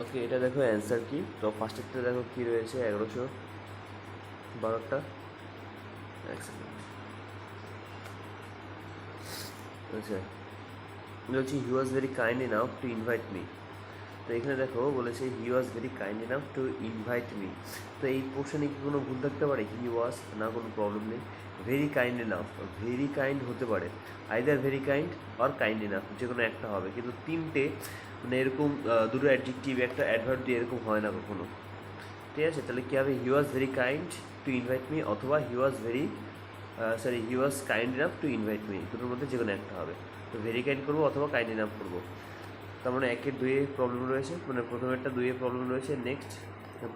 ওকে, এটা দেখো অ্যান্সার কি। তো ফার্স্টেরটা দেখো কি রয়েছে, 1112টা। এক সেকেন্ড। আচ্ছা, বলছি he was very kind enough to invite me. তো এখানে দেখো বলেছে he was very kind enough to invite me. তো এই পোর্শনে কি কোনো ভুল থাকতে পারে? হি ওয়াজ, না কোনো প্রবলেম নেই। Very kind enough, very kind হতে পারে, either very kind or kind enough, যে কোনো একটা হবে। কিন্তু তিনটে মানে এরকম দুটো অ্যাডজেক্টিভ একটা অ্যাডভার্ব দিয়ে এরকম হয় না কখনো। ঠিক আছে, তাহলে কী হবে? He was very kind to invite me, অথবা he was very he was kind enough to invite me, দুটোর মধ্যে যে কোনো একটা হবে। তো ভেরি কাইন্ড করবো অথবা কাইন্ড ইনাফ করবো। তার মানে একের দুইয়ে প্রবলেম রয়েছে, মানে প্রথমেরটা দুইয়ে প্রবলেম রয়েছে। Next,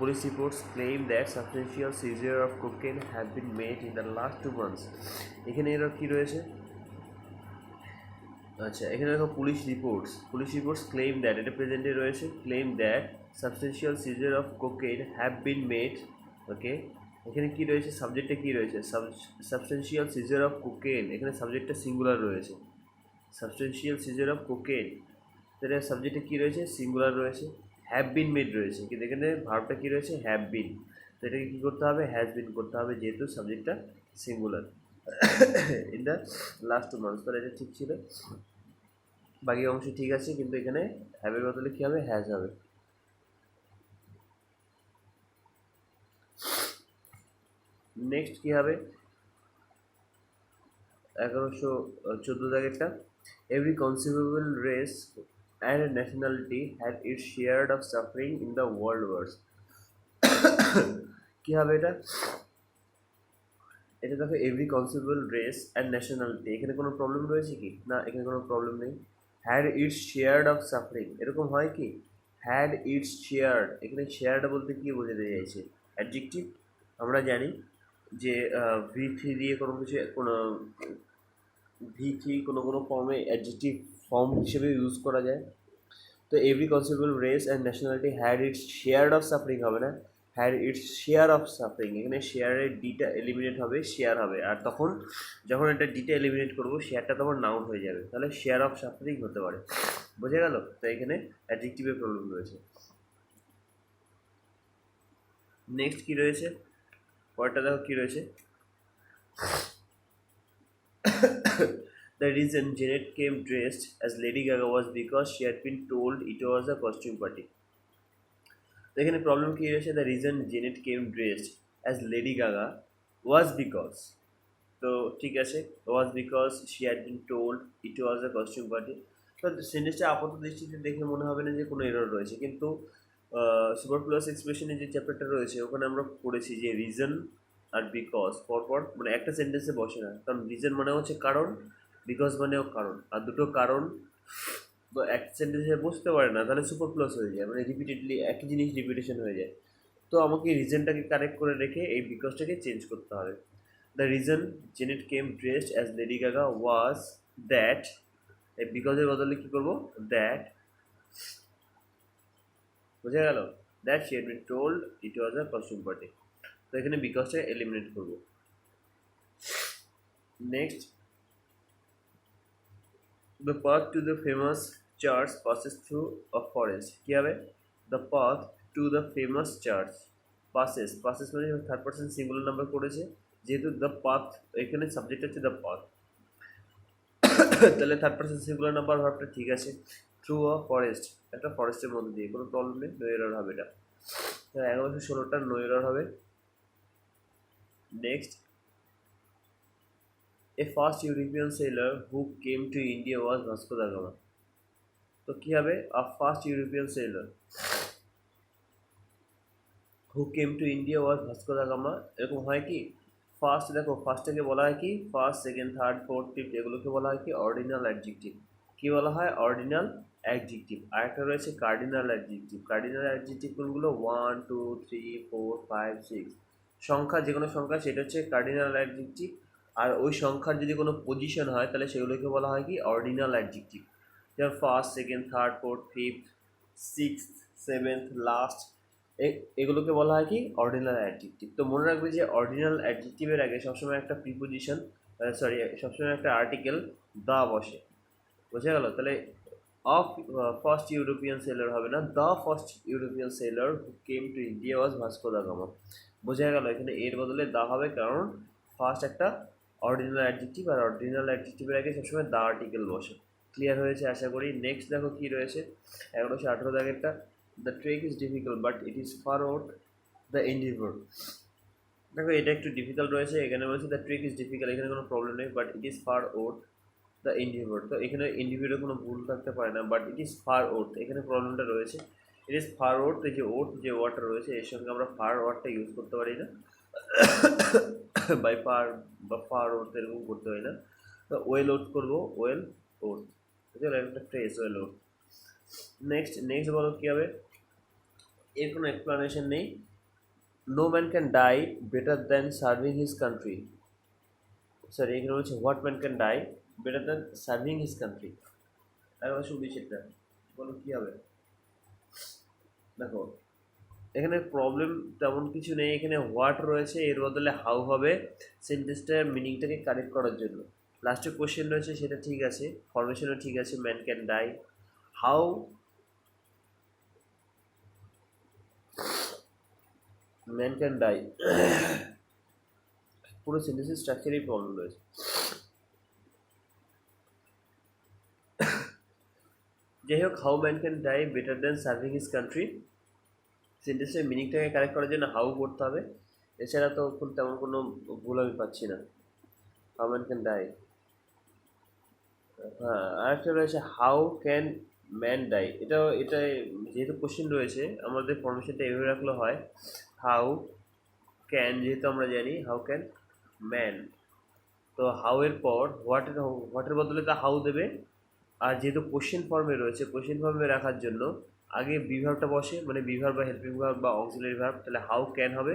police reports claim that substantial seizure of cocaine have been made in the last 2 months। এখানে এর কী রয়েছে? আচ্ছা, এখানে দেখো পুলিশ রিপোর্টস ক্লেম দ্যাট, এটা প্রেজেন্টে রয়েছে। Claim that substantial seizure of cocaine have been made. Okay, এখানে কী রয়েছে? সাবজেক্টে কী রয়েছে? সাবস্টেন্সিয়াল সিজার অফ কোকেন, এখানে সাবজেক্টটা সিঙ্গুলার রয়েছে। সাবস্টেন্সিয়াল সিজার অফ কোকেন, তাহলে সাবজেক্টে কী রয়েছে? সিঙ্গুলার রয়েছে। হ্যাভ বিন মেড রয়েছে, কিন্তু এখানে ভার্বটা কী রয়েছে? Have been. তো এটাকে কী করতে হবে? হ্যাজ বিন করতে হবে, যেহেতু সাবজেক্টটা singular. In the last 2 months, তাহলে এটা ঠিক ছিল। বাকি অংশ ঠিক আছে, কিন্তু এখানে হ্যাভের বদলে কী হবে? হ্যাজ হবে। নেক্সট কী হবে? 1114 দাগেরটা, every conceivable race and nationality had its share of suffering in the world wars. কী হবে এটা? এটা দেখো every conceivable race and nationality, এখানে কোনো প্রবলেম রয়েছে কি? না, এখানে কোনো প্রবলেম নেই। Had it's shared of suffering, এরকম হয় কি? হ্যাড ইটস শেয়ার্ড, এখানে শেয়ার্ড বলতে কী বোঝাতে চাইছে? অ্যাডজেক্টিভ। আমরা জানি যে ভি3 দিয়ে কোনো কিছু ভি3 কোনো ফর্মে অ্যাডজেক্টিভ ফর্ম হিসেবে ইউজ করা যায়। তো every conceivable race and nationality had its share of suffering হবে না, had its share of suffering. এখানে শেয়ারের ডিটা এলিমিনেট হবে, শেয়ার হবে। আর তখন যখন এটা ডিটা এলিমিনেট করবো, শেয়ারটা তখন নাউন হয়ে যাবে, তাহলে শেয়ার অফ সাফারিং হতে পারে। বোঝা গেল? তো এখানে অ্যাডজেক্টিভের প্রবলেম রয়েছে। নেক্সট কী রয়েছে? পরেরটা দেখো কী রয়েছে। The reason Janet came dressed as Lady Gaga was because she had been told it was a costume party. তো এখানে প্রবলেম কী রয়েছে? The reason Janet came dressed as lady Gaga was because. তো ঠিক আছে, ওয়াজ because she had been told it was a costume party. তো সেন্টেন্সটা আপাত দৃষ্টিতে দেখে মনে হবে না যে কোনো এরর রয়েছে, কিন্তু সুপারফ্লুয়াস এক্সপ্রেশনে যে চ্যাপ্টারটা রয়েছে ওখানে আমরা পড়েছি যে রিজন আর বিকজ পরপর মানে একটা সেন্টেন্সে বসে না, কারণ রিজন মানে হচ্ছে কারণ, বিকজ মানেও কারণ, আর দুটো কারণ তো এক সেন্টেন্সে বসতে পারে না, তাহলে সুপার প্লাস হয়ে যায়, মানে রিপিটেডলি একই জিনিস রিপিটেশন হয়ে যায়। তো আমাকে রিজনটাকে কারেক্ট করে রেখে এই বিকজটাকে চেঞ্জ করতে হবে। The reason Janet came dressed as lady Gaga was that, এই বিকজের বদলে কী করবো? দ্যাট। বোঝা গেল? That she had been told it was a costume party. তো এখানে বিকজটা এলিমিনেট করবো। Next, the path to the famous church passes through a forest. কী হবে? The path to the famous church passes মানে থার্ড পার্সন সিঙ্গুলার নাম্বার করেছে, যেহেতু the path এখানে সাবজেক্ট হচ্ছে দ্য পাথ, তাহলে থার্ড পার্সন সিঙ্গুলার নাম্বার ভাবটা ঠিক আছে। থ্রু আ ফরেস্ট, একটা ফরেস্টের মধ্যে দিয়ে, কোনো প্রবলেম নেই, নো এরর হবে এটা। 1116টা নো এরর হবে। Next, a first European sailor who came to India was Vasco da Gama. তো কী হবে? A first European sailor who came to India was Vasco da Gama, এরকম হয় কি? ফার্স্ট দেখো, ফার্স্টটাকে বলা হয় কি? First, second, third, fourth, fifth, এগুলোকে বলা হয় কি? Ordinal adjective. কী বলা হয়? Ordinal adjective. আর একটা রয়েছে কার্ডিনাল অ্যাডজেক্টিভ। কার্ডিনাল অ্যাডজেক্টিভ কোনগুলো? 1 2 3 4 5 6 সংখ্যা, যে কোনো সংখ্যা, সেটা হচ্ছে কার্ডিনাল অ্যাডজেক্টিভ। আর ওই সংখ্যার যদি কোনো পজিশন হয় তাহলে সেগুলোকে বলা হয় কি? Ordinal adjective. যেমন first, second, third, fourth, fifth, sixth, seventh, last, এগুলোকে বলা হয় কি? Ordinal adjective. তো মনে রাখবে যে অর্ডিনাল অ্যাডজেক্টিভের আগে সবসময় একটা প্রিপোজিশন, সবসময় একটা আর্টিকেল দা বসে। বোঝা গেল? তাহলে অফ ফার্স্ট ইউরোপিয়ান সেলার হবে না, the first European sailor who came to India was Vasco da gamma. বোঝা গেল এখানে এর বদলে দা হবে, কারণ ফার্স্ট একটা অর্ডিনাল অ্যাডজেক্টিভ, আর অর্ডিনাল অ্যাডজেক্টিভের আগে সবসময় দা আর্টিকেল বসে। ক্লিয়ার হয়েছে আশা করি। নেক্সট দেখো কী রয়েছে 1118 দাগেরটা, the trek is difficult but it is far out the endeavour. দেখো এটা একটু ডিফিকাল্ট রয়েছে, এখানে বলছে দ্য ট্রেক ইজ ডিফিকাল্ট, এখানে কোনো প্রবলেম নেই, but it is far out the endeavour. তো এখানে এন্ডিভরের কোনো ভুল থাকতে পারে না, but it is far out, এখানে প্রবলেমটা রয়েছে। ইট ইজ ফার আউট, এই যে ওট যে ওয়ার্ডটা রয়েছে এর সঙ্গে আমরা ফার ওয়ার্ডটা ইউজ করতে পারি না, বাই ফার বা ফার আউট এরকম করতে পারি না। তো ওয়েল আউট করবো, ওয়েল আউট, বুঝলো একটা ফ্রেজ ওয়েল আউট। নেক্সট বলো কী হবে, এর কোনো এক্সপ্লানেশন নেই। No man can die better than serving his country. Sorry, এখানে বলছে what man can die better than serving his country. একবার শুনবি সেটা, বলো কী হবে। দেখো এখানে প্রবলেম তেমন কিছু নেই, এখানে হোয়াট রয়েছে, এর বদলে হাউ হবে সেন্টেন্সটার মিনিংটাকে কারেক্ট করার জন্য। লাস্টে কোশ্চেন রয়েছে সেটা ঠিক আছে, ফরমেশনও ঠিক আছে, man can die, how man can die, পুরো সেন্টেন্সের স্ট্রাকচারেই প্রবলেম রয়েছে। যাই হোক, how man can die better than serving his country, সেন্টেন্সের মিনিংটাকে কারেক্ট করার জন্য হাউ করতে হবে, এছাড়া তো তেমন কোনো ভুল আমি পাচ্ছি না। হাউ ম্যান ক্যান ডাই, হ্যাঁ আরেকটা রয়েছে হাউ ক্যান ম্যান ডাই, এটা যেহেতু কোশ্চেন রয়েছে আমাদের ফরমেশনটা এভাবে রাখলে হয়, হাউ ক্যান যেহেতু আমরা জানি হাউ ক্যান ম্যান, তো হাউ এর পর হোয়াটের বদলে তা হাউ দেবে, আর যেহেতু কোশ্চেন ফর্মে রয়েছে কোশ্চেন ফর্মে রাখার জন্য আগে বিভার্বটা বসে, মানে বিভার্ব বা হেল্পিং ভার্ব বা অক্সিলারি ভার্ব, তাহলে হাউ ক্যান হবে,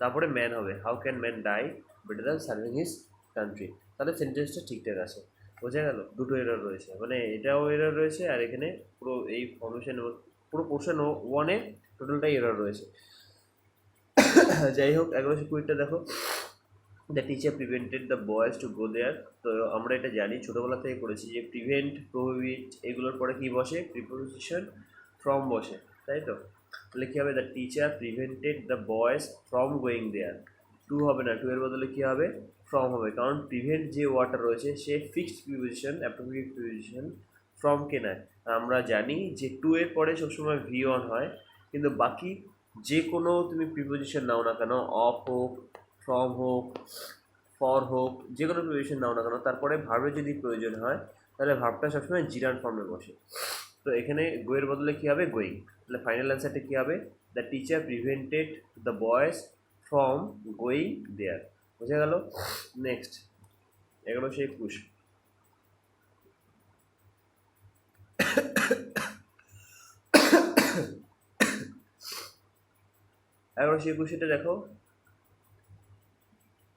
তারপরে ম্যান হবে, how can man die better than serving his country, তাহলে সেন্টেন্সটা ঠিকঠাক আছে। বোঝা গেল, দুটো এরর রয়েছে, মানে এটাও এরর রয়েছে, আর এখানে পুরো এই ফর্মেশন পুরো পোর্শন ওয়ানে টোটালটাই এরর রয়েছে। যাই হোক 1120টা দেখো, the teacher prevented the boys to go there. তো আমরা এটা জানি, ছোটোবেলা থেকে পড়েছি যে প্রিভেন্ট, প্রোহিবিট এগুলোর পরে কী বসে, প্রিপোজিশন ফ্রম বসে, তাই তো। তাহলে কী হবে, the teacher prevented the boys from going there, to হবে না, টু এর বদলে কী হবে, ফ্রম হবে, কারণ প্রিভেন্ট যে ওয়ার্ডটা রয়েছে সে ফিক্সড প্রিপোজিশন, অ্যাপ্রোপ্রিয়েট প্রিপোজিশন, ফ্রমকে নেয়। আমরা জানি যে টু এর পরে সবসময় ভি অন হয়, কিন্তু বাকি যে কোনো তুমি প্রিপোজিশন নাও না কেন, অফ হোক, ফ্রম হোক, ফর হোক, যে কোনো প্রিপোজিশন নাও না কেন, তারপরে ভার্বের যদি প্রয়োজন হয় তাহলে ভার্বটা সবসময় জিরান ফর্মে বসে। তো এখানে গোয়ের বদলে কী হবে, গোয়িং, তাহলে ফাইনাল অ্যান্সারটা কী হবে, the teacher prevented the boys from going there. বোঝা গেল। নেক্সট 1121, এটা দেখো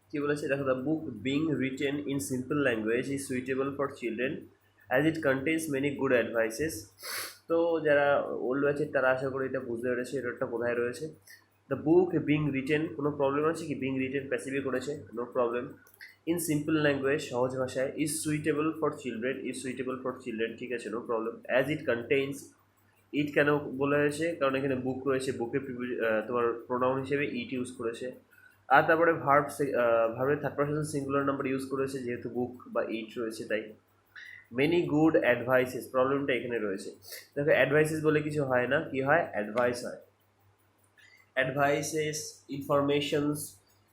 কী বলেছে, দেখো, the book being written in simple language is suitable for children as it contains many good advices. তো যারা ওল্ড ব্যাচের তারা আশা করি এটা বুঝতে পেরেছে এটা কোথায় রয়েছে। দ্য বুক বিং রিটেন, কোনো প্রবলেম আছে কি, বিং রিটেন প্যাসিভে করেছে, no problem. In simple language, সহজ ভাষায়, is suitable for children, is suitable for children, ঠিক আছে, no problem. As it contains, it কেন বলা হয়েছে, কারণ এখানে বুক রয়েছে, বুকের তোমার প্রোনাউন হিসেবে ইট ইউজ করেছে, আর তারপরে ভার্বের third person singular number use করেছে যেহেতু বুক বা ইট রয়েছে তাই। মেনি গুড অ্যাডভাইসেস, প্রবলেমটা এখানে রয়েছে। দেখো অ্যাডভাইসেস বলে কিছু হয় না, কি হয়, অ্যাডভাইস হয়। অ্যাডভাইসেস, ইনফরমেশনস,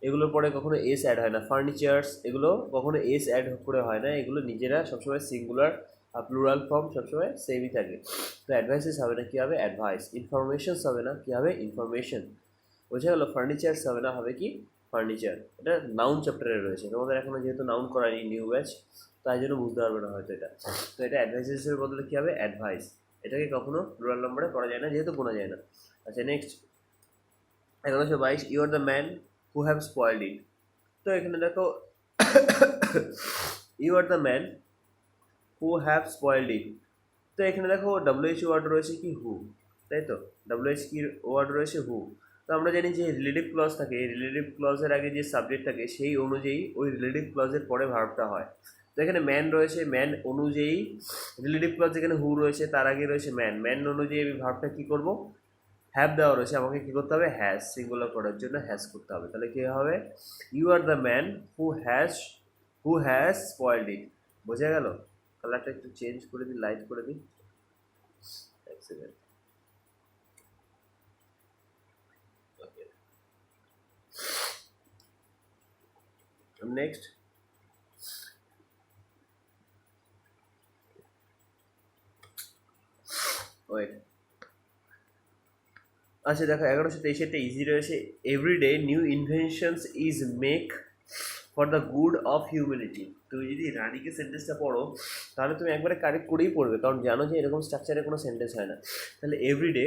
এগুলোর পরে কখনো এস অ্যাড হয় না। ফার্নিচার্স, এগুলো কখনো এস অ্যাড করে হয় না, এগুলো নিজেরা সবসময় সিঙ্গুলার আর প্লুরাল ফর্ম সবসময় সেমই থাকে। তো অ্যাডভাইসেস হবে না, কী হবে, অ্যাডভাইস। ইনফরমেশনস হবে না, কী হবে, ইনফরমেশন। বোঝা গেলো। ফার্নিচার্স হবে না, হবে কি, ফার্নিচার। এটা নাউন চ্যাপ্টারে রয়েছে, তোমাদের এখনো যেহেতু নাউন করানি নিউ ব্যাচ, তাই জন্য বুঝতে পারবে না হয়তো এটা। তো এটা অ্যাডভাইসেসের বদলে কী হবে, অ্যাডভাইস। এটাকে কখনো প্লুরাল নম্বরে করা যায় না যেহেতু গোনা যায় না। আচ্ছা next 1122, you are the man who have spoiled it. তো এখানে দেখো you are the man who have spoiled it. তো এখানে দেখো ডাব্লিউএইচ ওয়ার্ড রয়েছে কি, হু, তাই তো, ডাব্লিউএইচ কি ওয়ার্ড রয়েছে, হু। তো আমরা জানি যে রিলেটিভ ক্লজ থাকে, রিলেটিভ ক্লজের আগে যে সাবজেক্ট থাকে সেই অনুযায়ী ওই রিলেটিভ ক্লজের পরে ভার্বটা হয়। তো এখানে ম্যান রয়েছে, ম্যান অনুযায়ী রিলেটিভ ক্লজ যেখানে হু রয়েছে তার আগে রয়েছে ম্যান, ম্যান অনুযায়ী আমি ভার্বটা কী করবো, হ্যাভ দেওয়া রয়েছে, আমাকে কী করতে হবে, হ্যাজ সিঙ্গুলার করার জন্য হ্যাজ করতে হবে। তাহলে কী হবে, you are the man who has spoiled it. বোঝা গেল? কালারটা একটু চেঞ্জ করে দিই, লাইট করে দিই, এক সেকেন্ড। নেক্সট, ওয়েট, আচ্ছা দেখো 1123 একটা ইজি রয়েছে, everyday new inventions is make for the good of humanity. তুমি যদি রানীকে সেন্টেন্সটা পড়ো তাহলে তুমি একবারে কারেক্ট করেই পড়বে, কারণ জানো যে এরকম স্ট্রাকচারে কোনো সেন্টেন্স হয় না। তাহলে এভরিডে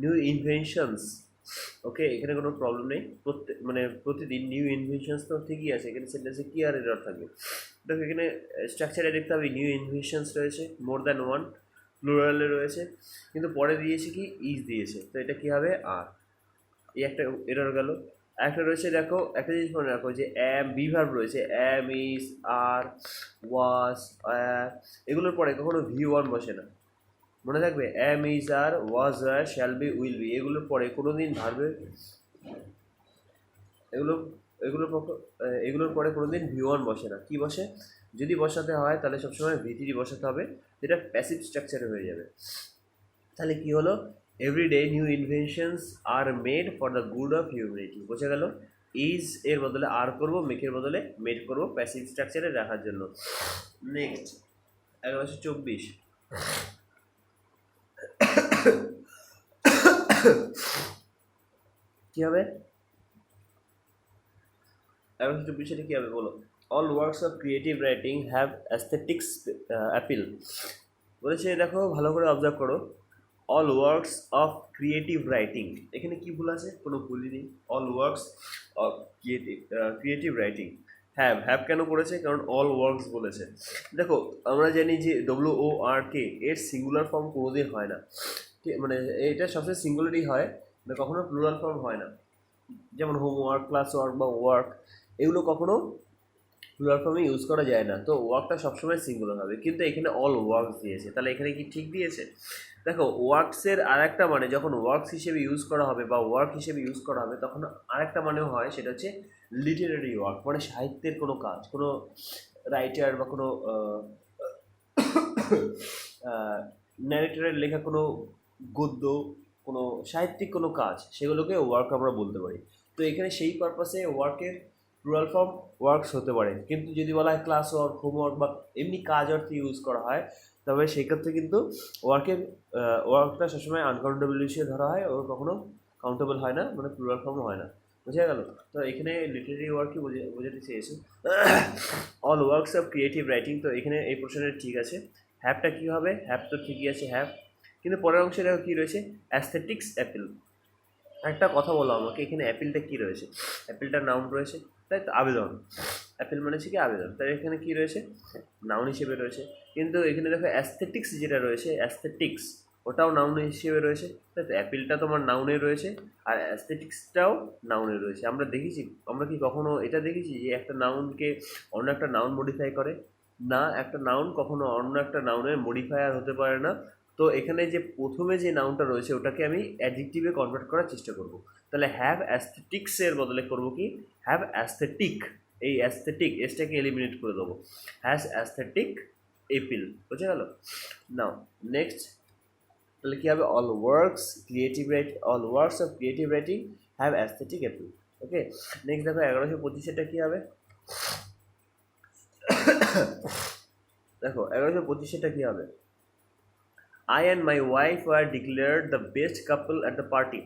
নিউ ইনভেনশনস, ওকে, এখানে কোনো প্রবলেম নেই, প্রতিদিন নিউ ইনভেনশনস তো ঠিকই আছে, এখানে সেন্টেন্সে কি আর এরর থাকবে। দেখো এখানে স্ট্রাকচারে দেখতে হবে নিউ ইনভেনশনস রয়েছে, মোর দ্যান ওয়ান প্লুরালে রয়েছে, কিন্তু পরে দিয়েছে কি ইজ দিয়েছে, তো এটা কী হবে আর, এই একটা এরর গেল। একটা রয়েছে দেখো, একটা জিনিস মনে রাখো যে অ্যাম বি ভার্ব রয়েছে, অ্যাম, ইজ, আর, ওয়াজ, এগুলোর পরে কখনো ভি ওয়ান বসে না, মনে থাকবে, am, is, are, was, are, shall be, will be, এগুলোর পরে কোনো দিন ভার্বে, এগুলো এগুলোর এগুলোর পরে কোনো দিন ভি ওয়ান বসে না। কী বসে, যদি বসাতে হয় তাহলে সবসময় ভি থ্রি বসাতে হবে, যেটা প্যাসিভ স্ট্রাকচারে হয়ে যাবে। তাহলে কী হলো, everyday new inventions are made for the good of humanity. বোঝা গেল? ইজ এর বদলে আর করবো, মেকের বদলে মেড করবো, প্যাসিভ স্ট্রাকচারে রাখার জন্য। নেক্সট 1124, কী হবে 1124 কী হবে বলো? All works of creative writing have aesthetics appeal. বলেছে দেখো ভালো করে অবজার্ভ করো, all works of creative writing, এখানে কি ভুল আছে, কোনো ভুলই নেই। All works of creative writing have কেন করেছে, কারণ অল ওয়ার্কস বলেছে। দেখো আমরা জানি যে WORK এর সিঙ্গুলার ফর্ম কোনোদিন হয় না, মানে এটা সবসময় সিঙ্গুলারই হয়, কখনো প্লুরাল ফর্ম হয় না। যেমন হোমওয়ার্ক, ক্লাস ওয়ার্ক বা ওয়ার্ক, এগুলো কখনো প্লুরাল ফর্মে ইউজ করা যায় না, তো ওয়ার্কটা সবসময় সিঙ্গুলার হবে, কিন্তু এখানে অল ওয়ার্কস দিয়েছে, তাহলে এখানে কি ঠিক দিয়েছে? দেখো ওয়ার্কসের আরেকটা মানে যখন ওয়ার্কস হিসেবে ইউজ করা হবে বা ওয়ার্ক হিসেবে ইউজ করা হবে তখন আরেকটা মানেও হয়, সেটা হচ্ছে লিটারেরি ওয়ার্ক, মানে সাহিত্যের কোনো কাজ, কোনো রাইটার বা কোনো ন্যারেটরের লেখা কোনো গদ্য, কোনো সাহিত্যিক কোনো কাজ, সেগুলোকে ওয়ার্ক আমরা বলতে পারি। তো এখানে সেই পারপাসে ওয়ার্কের প্লুরাল ফর্ম ওয়ার্কস হতে পারে, কিন্তু যদি বলা হয় ক্লাস ওয়ার্ক, হোমওয়ার্ক বা এমনি কাজ অর্থে ইউজ করা হয়, তবে সেক্ষেত্রে কিন্তু ওয়ার্কটা সবসময় আনকাউন্টেবল হিসেবে ধরা হয়, ও কখনো কাউন্টেবল হয় না, মানে প্লুরাল ফর্ম হয় না। বোঝা গেল? তো এখানে লিটারেরি ওয়ার্কই বোঝাতে চেয়েছে, all works of creative writing. তো এখানে এই প্রশ্নের ঠিক আছে, হ্যাভটা কী হবে, হ্যাভ তো ঠিকই আছে হ্যাভ, কিন্তু পরের অংশে দেখো কী রয়েছে, অ্যাস্থেটিক্স অ্যাপিল। একটা কথা বলো আমাকে, এখানে অ্যাপিলটা কী রয়েছে, অ্যাপিলটা নাউন রয়েছে, তাই তো, আবেদন, অ্যাপিল মানে হচ্ছে কি আবেদন, তাই এখানে কী রয়েছে, নাউন হিসেবে রয়েছে। কিন্তু এখানে দেখো অ্যাস্থেটিক্স যেটা রয়েছে, অ্যাস্থেটিক্স ওটাও নাউন হিসেবে রয়েছে, তাই তো, অ্যাপিলটা তোমার নাউনে রয়েছে আর অ্যাস্থেটিক্সটাও নাউনে রয়েছে। আমরা কি কখনো এটা দেখেছি যে একটা নাউনকে অন্য একটা নাউন মডিফাই করে? না, একটা নাউন কখনো অন্য একটা নাউনের মডিফায়ার হতে পারে না। তো এখানে যে প্রথমে যে নাউনটা রয়েছে ওটাকে আমি অ্যাডজেক্টিভে কনভার্ট করার চেষ্টা করব। তাহলে হ্যাভ অ্যাস্থেটিক্সের বদলে করব কি, হ্যাভ অ্যাস্থেটিক, এই অ্যাস্থেটিক এসটাকে এলিমিনেট করে দেবো, হ্যাজ অ্যাস্থেটিক এপিল। বুঝে গেল? নাও নেক্সট, তাহলে কী হবে, all works of creative writing have aesthetic appeal. Okay, next দেখো 1125 কী হবে, দেখো 1125 কী হবে, I and my wife were declared the best couple at the party.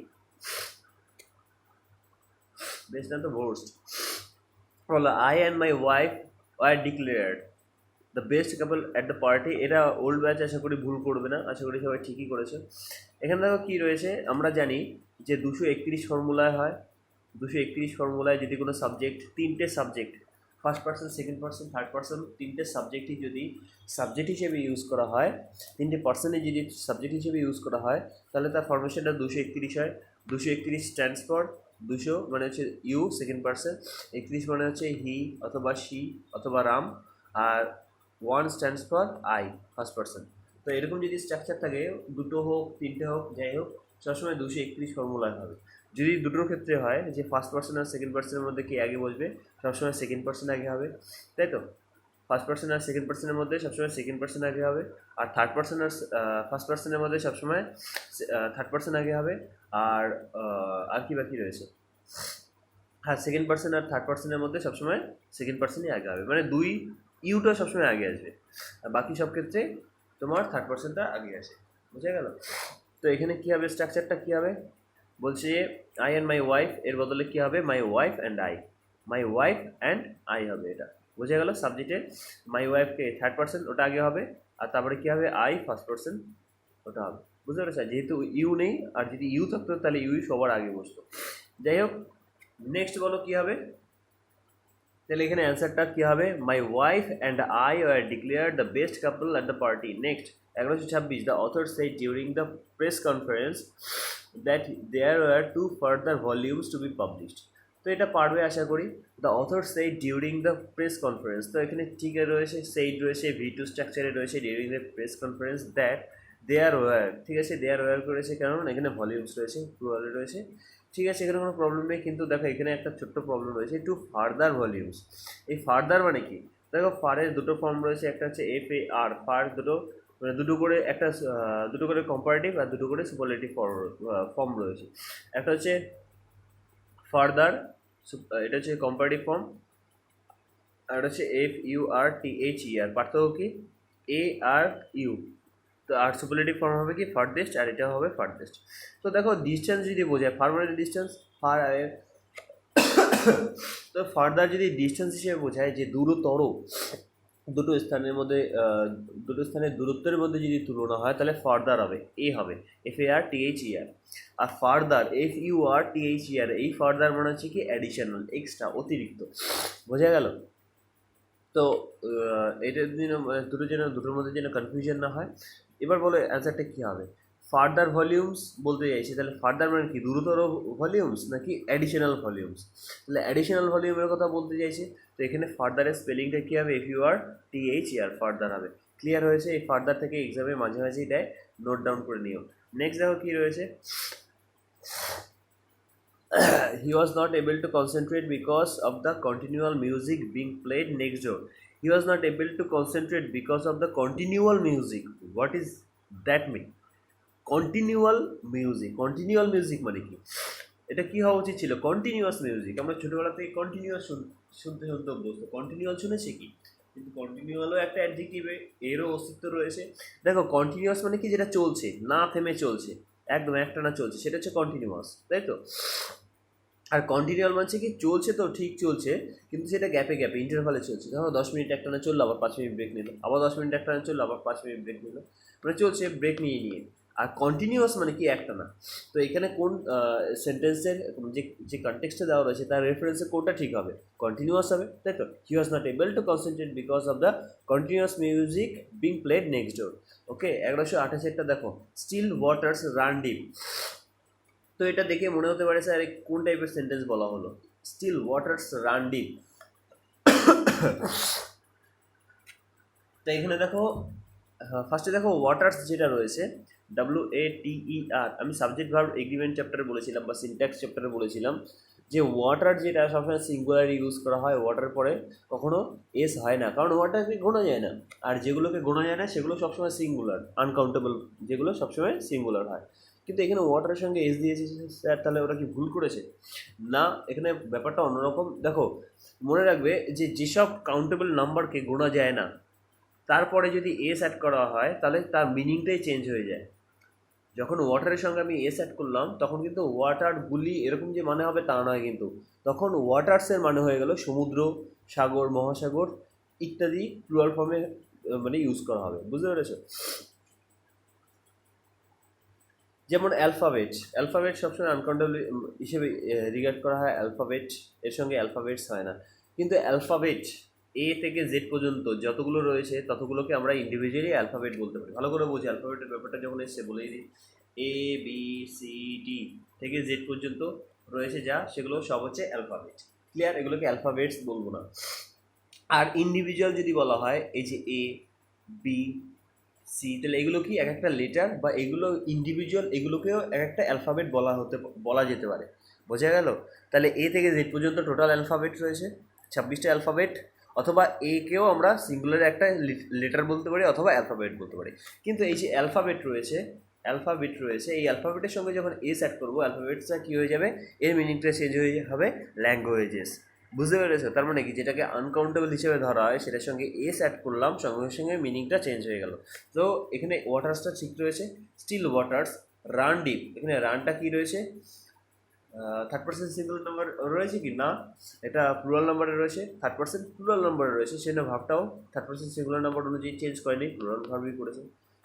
Best not the worst. বলো, I and my wife were declared the best couple at the party. এটা old batch, আশা করি ভুল করবে না, আশা করি সবাই ঠিকই করেছে। এখানে দেখো কী রয়েছে, আমরা জানি যে 231 ফর্মুলায় হয়, 231 ফর্মুলায় যদি কোনো সাবজেক্ট, তিনটে subject, first person, second person, third person, তিনটে সাবজেক্টই যদি সাবজেক্ট হিসেবে ইউজ করা হয়, তিনটে পার্সনে যদি সাবজেক্ট হিসেবে ইউজ করা হয়, তাহলে তার ফর্মেশনটা 231 হয়। 231 স্ট্যান্ডস ফর 200 মানে হচ্ছে সেকেন্ড পার্সন, 31 মানে হচ্ছে হি অথবা শি অথবা রাম, আর one stands for I, first person. তো এরকম যদি স্ট্রাকচার থাকে, দুটো হোক তিনটে হোক যাই হোক, সবসময় 231 ফর্মুলায় হবে। যদি দুটোর ক্ষেত্রে হয় যে ফার্স্ট পার্সন আর সেকেন্ড পার্সনের মধ্যে কে আগে বসবে, সবসময় সেকেন্ড পার্সন আগে হবে, তাই তো। ফার্স্ট পার্সন আর সেকেন্ড পার্সনের মধ্যে সবসময় সেকেন্ড পার্সন আগে হবে, আর থার্ড পার্সন আর ফার্স্ট পার্সনের মধ্যে সবসময় থার্ড পার্সন আগে হবে। আর কি বাকি রয়েছে, হ্যাঁ, সেকেন্ড পার্সন আর থার্ড পার্সনের মধ্যে সবসময় সেকেন্ড পার্সনই আগে হবে, মানে দুই ইউটা সবসময় আগে আসবে, আর বাকি সব ক্ষেত্রে তোমার থার্ড পার্সনটা আগে আসে। বুঝা গেল? তো এখানে কী হবে, স্ট্রাকচারটা কী হবে, বলছে আই অ্যান্ড মাই ওয়াইফ, এর বদলে কী হবে, my wife and I, my wife and I হবে এটা। বুঝে গেল? সাবজেক্টে মাই ওয়াইফকে থার্ড পার্সন ওটা আগে হবে, আর তারপরে কী হবে, আই ফার্স্ট পার্সন ওটা হবে। বুঝতে পেরেছ? যেহেতু ইউ নেই, আর যদি ইউ থাকতো তাহলে ইউই সবার আগে বসতো। যাই হোক, নেক্সট বলো কী হবে, তাহলে এখানে অ্যান্সারটা কী হবে, my wife and I are declare the best couple at the party. Next 1126, the author said during the press conference that there are 2 further volumes to be published. তো এটা পারবে আশা করি। The author said during the press conference, তো এখানে ঠিক রয়েছে, said রয়েছে, V2 স্ট্রাকচারে রয়েছে, during the press conference that there were, ঠিক আছে, দেয়ার ওয়ার করেছে কারণ এখানে ভলিউমস রয়েছে, প্লুরালে রয়েছে, ঠিক আছে, এখানে কোনো প্রবলেম নেই। কিন্তু দেখো এখানে একটা ছোট্ট প্রবলেম রয়েছে, টু ফার্দার ভলিউমস। এই ফার্দার মানে কি, দেখো ফারের দুটো ফর্ম রয়েছে, একটা হচ্ছে FAR, ফার দুটো, মানে দুটো করে, একটা দুটো করে কম্পারেটিভ আর দুটো করে সুপারলেটিভ ফর্ম রয়েছে। একটা হচ্ছে ফার্দার, এটা হচ্ছে কম্পারেটিভ ফর্ম, আর এটা হচ্ছে FURTHER, পার্থক্য কি, ARU। তো আর সুপারলেটিভ ফর্ম হবে কি, ফার্দেস্ট, আর এটা হবে ফার্দেস্ট। তো দেখো ডিস্টেন্স যদি বোঝায়, ফার মানে ডিস্টেন্স, ফার আগে, তো ফার্দার যদি ডিস্টেন্স হিসেবে বোঝায় যে দূরতর, দুটো স্থানের মধ্যে দুটো স্থানের দূরত্বের মধ্যে যদি তুলনা হয় তাহলে ফার্দার হবে, এ হবে, FARTHER। আর ফার্দার, FURTHER, এই ফার্দার মানে হচ্ছে কি অ্যাডিশনাল, এক্সট্রা, অতিরিক্ত। বোঝা গেল? তো এটার জন্য দুটোর মধ্যে যেন কনফিউশন না হয়। এবার বলো অ্যান্সারটা কী হবে, ফার্দার ভলিউমস বলতে চাইছি, তাহলে ফার্দার মানে কি, দূরতর ভলিউমস নাকি অ্যাডিশনাল ভলিউমস? তাহলে অ্যাডিশনাল ভলিউমের কথা বলতে চাইছি, তো এখানে ফার্দারের স্পেলিংটা কী হবে, FURTHER, ফার্দার হবে। ক্লিয়ার হয়েছে? এই ফার্দার থেকে এক্সামে মাঝে মাঝেই দেয়, নোট ডাউন করে নিও। নেক্সট দেখো কী রয়েছে, he was not able to concentrate because of the continual music being played next door. He was not able to concentrate because of the continual music. What is that mean? Continual music মানে কি, এটা কি হওয়া উচিত ছিল, continuous music. আমরা ছোটোবেলা থেকে কন্টিনিউয়াস শুনতে অভ্যস্ত, কন্টিনিউয়াল শুনে শিখি, কিন্তু কন্টিনিউয়ালও একটা অ্যাডজেক্টিভে এরও অস্তিত্ব রয়েছে। দেখো কন্টিনিউয়াস মানে কি, যেটা চলছে, না থেমে চলছে, একদম একটানা চলছে, সেটা হচ্ছে কন্টিনিউয়াস, তাই তো। আর কন্টিনিউয়াল মানে কি, চলছে তো ঠিক চলছে, কিন্তু সেটা গ্যাপে গ্যাপে, ইন্টারভালে চলছে। ধরো 10 মিনিট একটানা চললো, আবার 5 মিনিট ব্রেক নিল, আবার 10 মিনিট একটানা চললো, আবার 5 মিনিট ব্রেক নিল, মানে চলছে ব্রেক নিয়ে নিয়ে। আর কন্টিনিউয়াস মানে কি, একটানা। তো এখানে কোন সেন্টেন্সের যে কনটেক্সটে দেওয়া রয়েছে তার রেফারেন্সে কোনটা ঠিক হবে, কন্টিনিউয়াস হবে, তাই তো। He was not able to concentrate because of the continuous music being played next door. Okay, 1128টা দেখো, স্টিল ওয়াটার্স রান ডিপ। তো এটা দেখে মনে হতে পারে স্যার কোন টাইপের সেন্টেন্স বলা হলো, স্টিল ওয়াটার্স রান ডিপ। তো এখানে দেখো, ফার্স্টে দেখো ওয়াটার্স যেটা রয়েছে, WATER, আমি সাবজেক্ট ভার্ব এগ্রিমেন্ট চ্যাপ্টারে বলেছিলাম বা সিনট্যাক্স চ্যাপ্টারে বলেছিলাম যে ওয়াটার যেটা সবসময় সিঙ্গুলার ইউজ করা হয়, ওয়াটার পরে কখনো এস হয় না, কারণ ওয়াটারকে গোনা যায় না, আর যেগুলোকে গোনা যায় না সেগুলো সবসময় সিঙ্গুলার, আনকাউন্টেবল যেগুলো সবসময় সিঙ্গুলার হয়। কিন্তু এখানে ওয়াটারের সঙ্গে এস দিয়েছে স্যার, তাহলে ওরা কি ভুল করেছে? না, এখানে ব্যাপারটা অন্যরকম। দেখো মনে রাখবে যে যেসব কাউন্টেবল নাম্বারকে গোনা যায় না, তারপরে যদি এস অ্যাড করা হয় তাহলে তার মিনিংটাই চেঞ্জ হয়ে যায়। যখন ওয়াটারের সঙ্গে আমি এস অ্যাড করলাম তখন কিন্তু ওয়াটারগুলি এরকম যে মানে হবে তা নয়, কিন্তু তখন ওয়াটার্সের মানে হয়ে গেল সমুদ্র, সাগর, মহাসাগর ইত্যাদি প্লুরাল ফর্মে মানে ইউজ করা হবে। বুঝতে পেরেছো? যেমন অ্যালফাবেট সবসময় আনকাউন্টেবল হিসেবে রিগার্ড করা হয়, অ্যালফাবেট এর সঙ্গে অ্যালফাবেটস হয় না। কিন্তু অ্যালফাবেট A থেকে Z পর্যন্ত যতগুলো রয়েছে ততগুলোকে আমরা ইন্ডিভিজুয়ালি অ্যালফাবেট বলতে পারি। ভালো করে বুঝি, অ্যালফাবেটের ব্যাপারটা যখন এসছে বলেই দিই, ABCD থেকে Z পর্যন্ত রয়েছে যা, সেগুলো সব হচ্ছে অ্যালফাবেট। ক্লিয়ার? এগুলোকে অ্যালফাবেটস বলবো না। আর ইন্ডিভিজুয়াল যদি বলা হয় এই যে এ বি সি, তাহলে এগুলো কি এক একটা লেটার বা এগুলো ইন্ডিভিজুয়াল, এগুলোকেও এক একটা অ্যালফাবেট বলা যেতে পারে। বোঝা গেল? তাহলে এ থেকে জেড পর্যন্ত টোটাল অ্যালফাবেট রয়েছে 26টা অ্যালফাবেট, অথবা এ কেও আমরা সিঙ্গুলার একটা লেটার বলতে পারি অথবা অ্যালফাবেট বলতে পারি। কিন্তু এই যে অ্যালফাবেট রয়েছে এই অ্যালফাবেটের সঙ্গে যখন এস অ্যাড করবো, অ্যালফাবেটসটা কী হয়ে যাবে, এর মিনিংটা চেঞ্জ হয়ে হবে ল্যাঙ্গুয়েজেস। বুঝতে পেরেছো? তার মানে কি, যেটাকে আনকাউন্টেবল হিসেবে ধরা হয় সেটার সঙ্গে এস অ্যাড করলাম, সঙ্গে সঙ্গে মিনিংটা চেঞ্জ হয়ে গেল। তো এখানে ওয়াটার্সটা ঠিক রয়েছে, স্টিল ওয়াটার্স। রান ডিপ, এখানে রানটা কি রয়েছে, থার্ড পার্সেন্ট সিঙ্গুলার নাম্বার রয়েছে কি না, এটা প্লুরাল নাম্বারে রয়েছে, থার্ড পার্সেন্ট প্লুরাল নাম্বারে রয়েছে, সেটা ভাবটাও থার্ড পার্সেন্ট সিঙ্গুলার নাম্বার অনুযায়ী চেঞ্জ করেনি, প্লুরাল ভাবেই করেছে।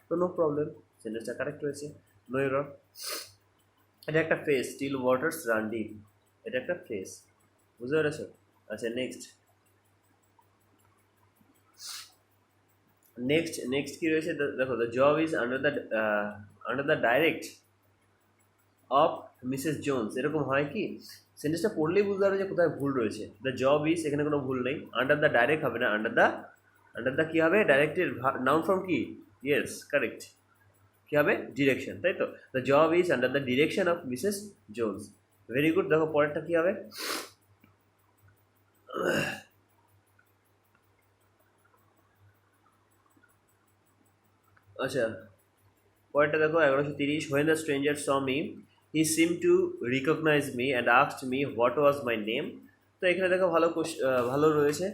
তো নো প্রবলেম, সেন্টেন্সটা কারেক্ট হয়েছে, নো এরর। এটা একটা phrase, still waters run deep, এটা একটা ফেস। বুঝতে পেরেছো? আচ্ছা, নেক্সট কি রয়েছে দেখো, the job is under the direct of Mrs Jones. এরকম হয় কি, সেন্টেন্সটা পড়লেই বুঝতে পারবে যে কোথায় ভুল রয়েছে। দ্য জব ইজ, এখানে কোনো ভুল নেই, আন্ডার দ্য ডাইরেক্ট হবে না, আন্ডার দ্য কী হবে, ডাইরেক্টের নাউন ফর্ম কি, ইয়েস কারেক্ট, কী হবে, ডিরেকশন, তাই তো। The job is under the direction of Mrs Jones. Very good. দেখো পরেরটা কী হবে, আচ্ছা পরেরটা দেখো 1130, when the stranger saw me he seemed to recognize me and asked me what was my name। তো এখানে দেখো ভালো রয়েছে,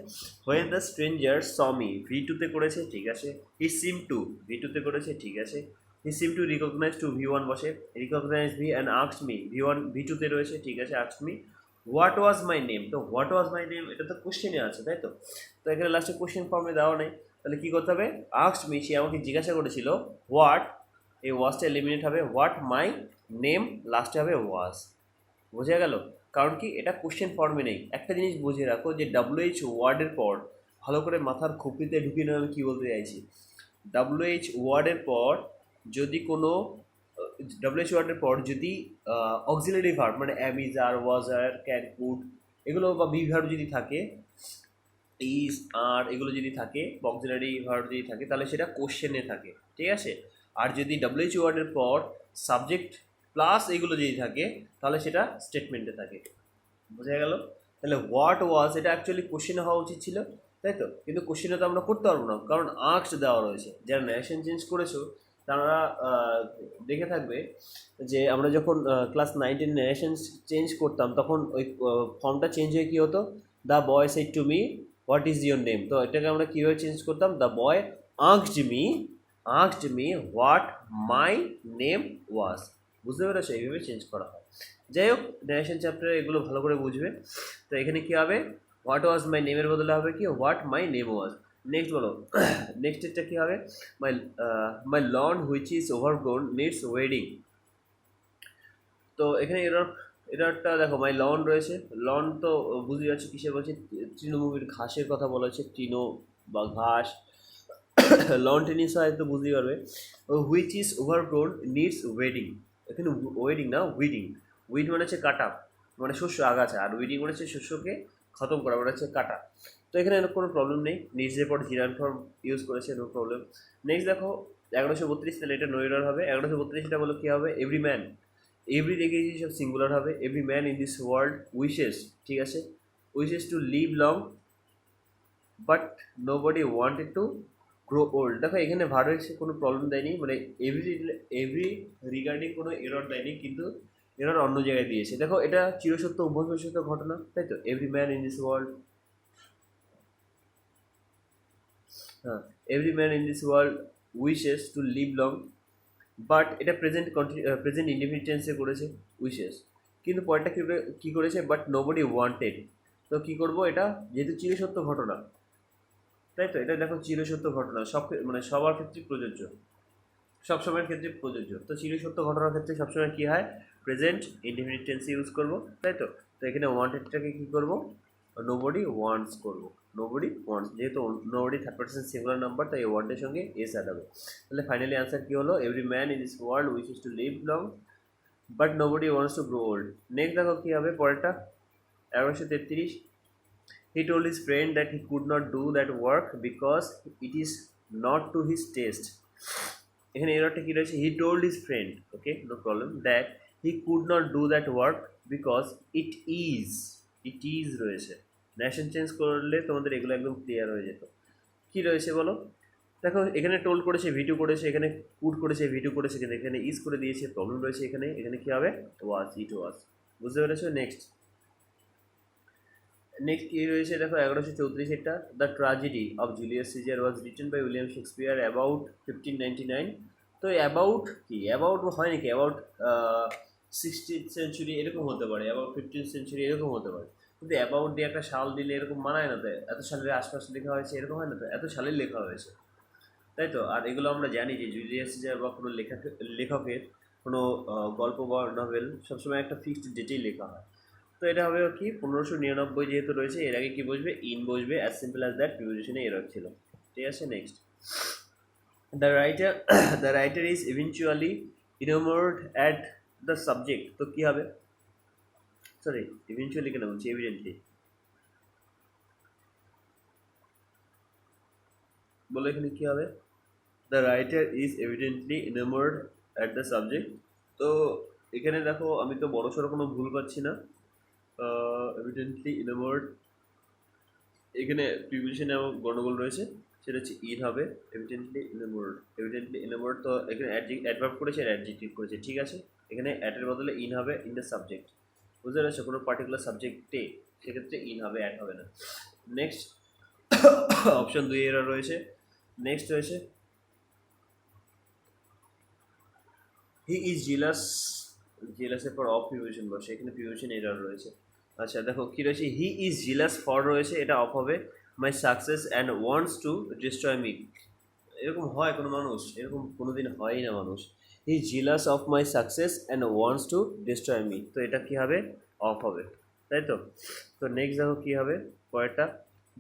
when the stranger saw me, V2 তে করেছে, ঠিক আছে, he seemed to, V2 তে করেছে, ঠিক আছে, he seemed to recognize to, V1 বসে, recognize me and asked me, V1 V2 তে রয়েছে, ঠিক আছে, asked me what was my name। তো what was my name এটা তো কোশ্চেনে আছে, তাই তো। তো এখানে লাস্টে কোশ্চেন ফর্মে দেওয়া নেই, তাহলে কী করতে হবে, asked me, সে আমাকে জিজ্ঞাসা করেছিল হোয়াট, এই ওয়াজটা এলিমিনেট হবে, হোয়াট মাই নেম, লাস্টে হবে ওয়াজ। বোঝা গেল? কারণ কি, এটা কোশ্চেন ফর্মে নেই। একটা জিনিস বুঝে রাখো যে WH ওয়ার্ডের পর, ভালো করে মাথার খুপিতে ঢুকিয়ে নেবে আমি কী বলতে চাইছি। WH ওয়ার্ডের পর যদি কোনো WH ওয়ার্ডের পর যদি অক্সিলারি ভার্ব মানে am, is, are, was, are, can, could এগুলো বা বি ভার্ব যদি থাকে, ইজ, আর এগুলো যদি থাকে, অক্সিলারি ভার্ব যদি থাকে, তাহলে সেটা কোশ্চেনে থাকে, ঠিক আছে। আর যদি WH ওয়ার্ডের পর সাবজেক্ট প্লাস এগুলো যদি থাকে, তাহলে সেটা স্টেটমেন্টে থাকে। বোঝা গেল? তাহলে হোয়াট ওয়াজ এটা অ্যাকচুয়ালি কোশ্চেনে হওয়া উচিত ছিল, তাই তো। কিন্তু কোশ্চেনে তো আমরা করতে পারবো না, কারণ আর্কস দেওয়া রয়েছে। যারা ন্যারেশন চেঞ্জ করেছো তারা দেখে থাকবে যে আমরা যখন ক্লাস 9-10 ন্যারেশন চেঞ্জ করতাম, তখন ওই ফর্মটা চেঞ্জ হয়ে কী হতো, the boy said to me what is your name. তো এটাকে আমরা কীভাবে চেঞ্জ করতাম, the boy asked me what my name ওয়াজ। বুঝতে পেরেছো? এইভাবে চেঞ্জ করা হয়। যাই হোক, ন্যারেশন চ্যাপ্টারে এগুলো ভালো করে বুঝবে। তো এখানে কী হবে, হোয়াট ওয়াজ মাই নেমের বদলে হবে কি, what my name was. Next বলো, নেক্সটটা কী হবে, my lawn which is overgrown needs weeding. তো এখানে এররটা দেখো, মাই লন রয়েছে, লন তো বুঝতে পারছি কিসের বলছে, তৃণভূমির ঘাসের কথা বলা হচ্ছে, তৃণ বা ঘাস, লন টেনিস হয় তো বুঝতেই পারবে। Which is overgrown needs wedding, এখানে ওয়েডিং না উইডিং, উইড মানে হচ্ছে কাটা, মানে শস্য আগাছা, আর উইডিং মানে হচ্ছে শস্যকে খতম করা, মানে হচ্ছে কাটা। তো এখানে কোনো প্রবলেম নেই, নিডসের পর জিরান ফর্ম ইউজ করেছে, নো প্রবলেম। নেক্সট দেখো 1132, তাহলে এটা নো এরর হবে। 1132টা বলো কী হবে, এভরি ম্যান, এভরি দেখেছি সব সিঙ্গুলার হবে, every man in this world wishes, ঠিক আছে, wishes to live long but nobody wanted to grow old. দেখো এখানে ভার্বের কোনো প্রবলেম দেয়নি, মানে এভরি রিগার্ডিং কোনো এরর দেয়নি, কিন্তু এরর অন্য জায়গায় দিয়েছে। দেখো এটা চিরসত্য অভ্যন্তরসত্য ঘটনা, তাই তো, every man in this world, হ্যাঁ, every man in this world wishes to live long, but এটা প্রেজেন্ট ইনডিফিনিট টেন্সে করেছে উইশেস, কিন্তু পরেরটা কী করেছে, বাট নোবডি ওয়ান্টেড। তো কী করবো, এটা যেহেতু চিরসত্য ঘটনা, তাই তো, এটা দেখো চিরসত্য ঘটনা, মানে সবার ক্ষেত্রে প্রযোজ্য, সব সময়ের ক্ষেত্রে প্রযোজ্য। তো চিরসত্য ঘটনার ক্ষেত্রে সবসময় কী হয়, প্রেজেন্ট ইনডিফিনিট টেন্সে ইউজ করবো, তাই তো। তো এখানে ওয়ান্টেডটাকে কী করবো, নোবডি ওয়ান্টস করবো, নোবডি ওয়ান্টস, যেহেতু nobody third person singular number, তাই এই ওয়ার্ডের সঙ্গে এস অ্যাড হবে। তাহলে ফাইনালি আনসার কী হলো, every man in this world wishes to live long but nobody wants to grow old. Next দেখো কী হবে পরেরটা, 1133, He told his friend that he could not do that work because it is not to his taste. এখানে এররটা কি রয়েছে? He told his friend, okay no problem, that he could not do that work because it is রয়েছে। Narration change করলে তোমাদের এগুলো একদম clear হয়ে যেত। কি রয়েছে বলো? দেখো এখানে টোল্ড করেছে, ভি টু করেছে, এখানে কুড করেছে, ভি টু করেছে, কিন্তু এখানে ইজ করে দিয়েছে, প্রবলেম রয়েছে এখানে। এখানে কী হবে? ওয়াজ, ইট ওয়াজ। বুঝতে পেরেছো? নেক্সট কী রয়েছে দেখো 1134, the tragedy of Julius Caesar was written by William Shakespeare about 1599। তো অ্যাবাউট কি? অ্যাবাউট হয় নাকি? অ্যাবাউট 16th সেঞ্চুরি এরকম হতে পারে, অ্যাবাউট 15th সেঞ্চুরি এরকম হতে পারে, কিন্তু অ্যাবাউট দিয়ে একটা সাল দিলে এরকম মানায় না তো। এত সালের আশপাশ লেখা হয়েছে এরকম হয় না তো, এত সালের লেখা হয়েছে, তাই তো। আর এগুলো আমরা জানি যে জুলিয়াস সিজার বা কোনো লেখকের কোনো গল্প বা নভেল সবসময় একটা ফিক্সড ডেটেই লেখা হয়। তো এটা হবে কি 1599 যেহেতু রয়েছে, এর আগে কি বসবে? ইন বসবে, অ্যাজ সিম্পল অ্যাজ দ্যাট, প্রিপোজিশনে এরর ছিল। ঠিক আছে, next the writer the writer is eventually enamoured at the subject. তো কী হবে? সরি, ইভেনচুয়ালি কেন বলছি? এভিডেন্টলি বলো, এখানে কী হবে? The writer is evidently enamoured at the subject. তো এখানে দেখো আমি তো বড় সড়ো কোনো ভুল পাচ্ছি না। এভিডেন্টলি ইনমোর্ড, এখানে প্রিপোজিশনে আমার গন্ডগোল রয়েছে, সেটা হচ্ছে ইন হবে। এভিডেন্টলি ইনমোর্ড, তো এখানে অ্যাডভার্ব করেছে আর অ্যাডজেক্টিভ করেছে, ঠিক আছে। এখানে অ্যাটের বদলে ইন হবে, ইন দ্য সাবজেক্ট। বুঝতে পেরেছো? কোনো পার্টিকুলার সাবজেক্টে, সেক্ষেত্রে ইন হবে, অ্যাড হবে না। নেক্সট অপশন 2 এরা রয়েছে। নেক্সট রয়েছে হি ইজ জিলাসের পর অফ প্রিপোজিশন বসে, এখানে প্রিপোজিশন এরর রয়েছে। আচ্ছা দেখো কী রয়েছে? হি ইজ জিলাস ফর রয়েছে, এটা অফ হবে। মাই success and wants to destroy me. এরকম হয় কোনো মানুষ? এরকম কোনো দিন হয়ই না মানুষ। He jealous of my success and wants to destroy me, তো এটা কী হবে? অফ হবে, তাই তো। তো নেক্সট দেখো কী হবে পরেরটা।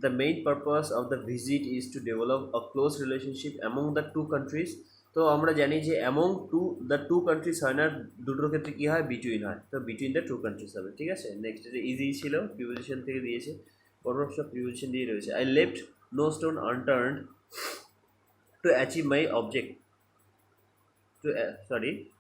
The main purpose of the visit is to develop a close relationship among the two countries. তো আমরা জানি যে অ্যামং দ্য টু কান্ট্রিজ হয় না, দুটোর ক্ষেত্রে কী হয়? বিটুইন হয়, তো বিটুইন দ্য টু কান্ট্রিজ হবে, ঠিক আছে। নেক্সট যে ইজি ছিল, প্রিপোজিশন থেকে দিয়েছে, কোনো সব প্রিপোজিশন দিয়ে রয়েছে। I left no stone unturned to achieve my object,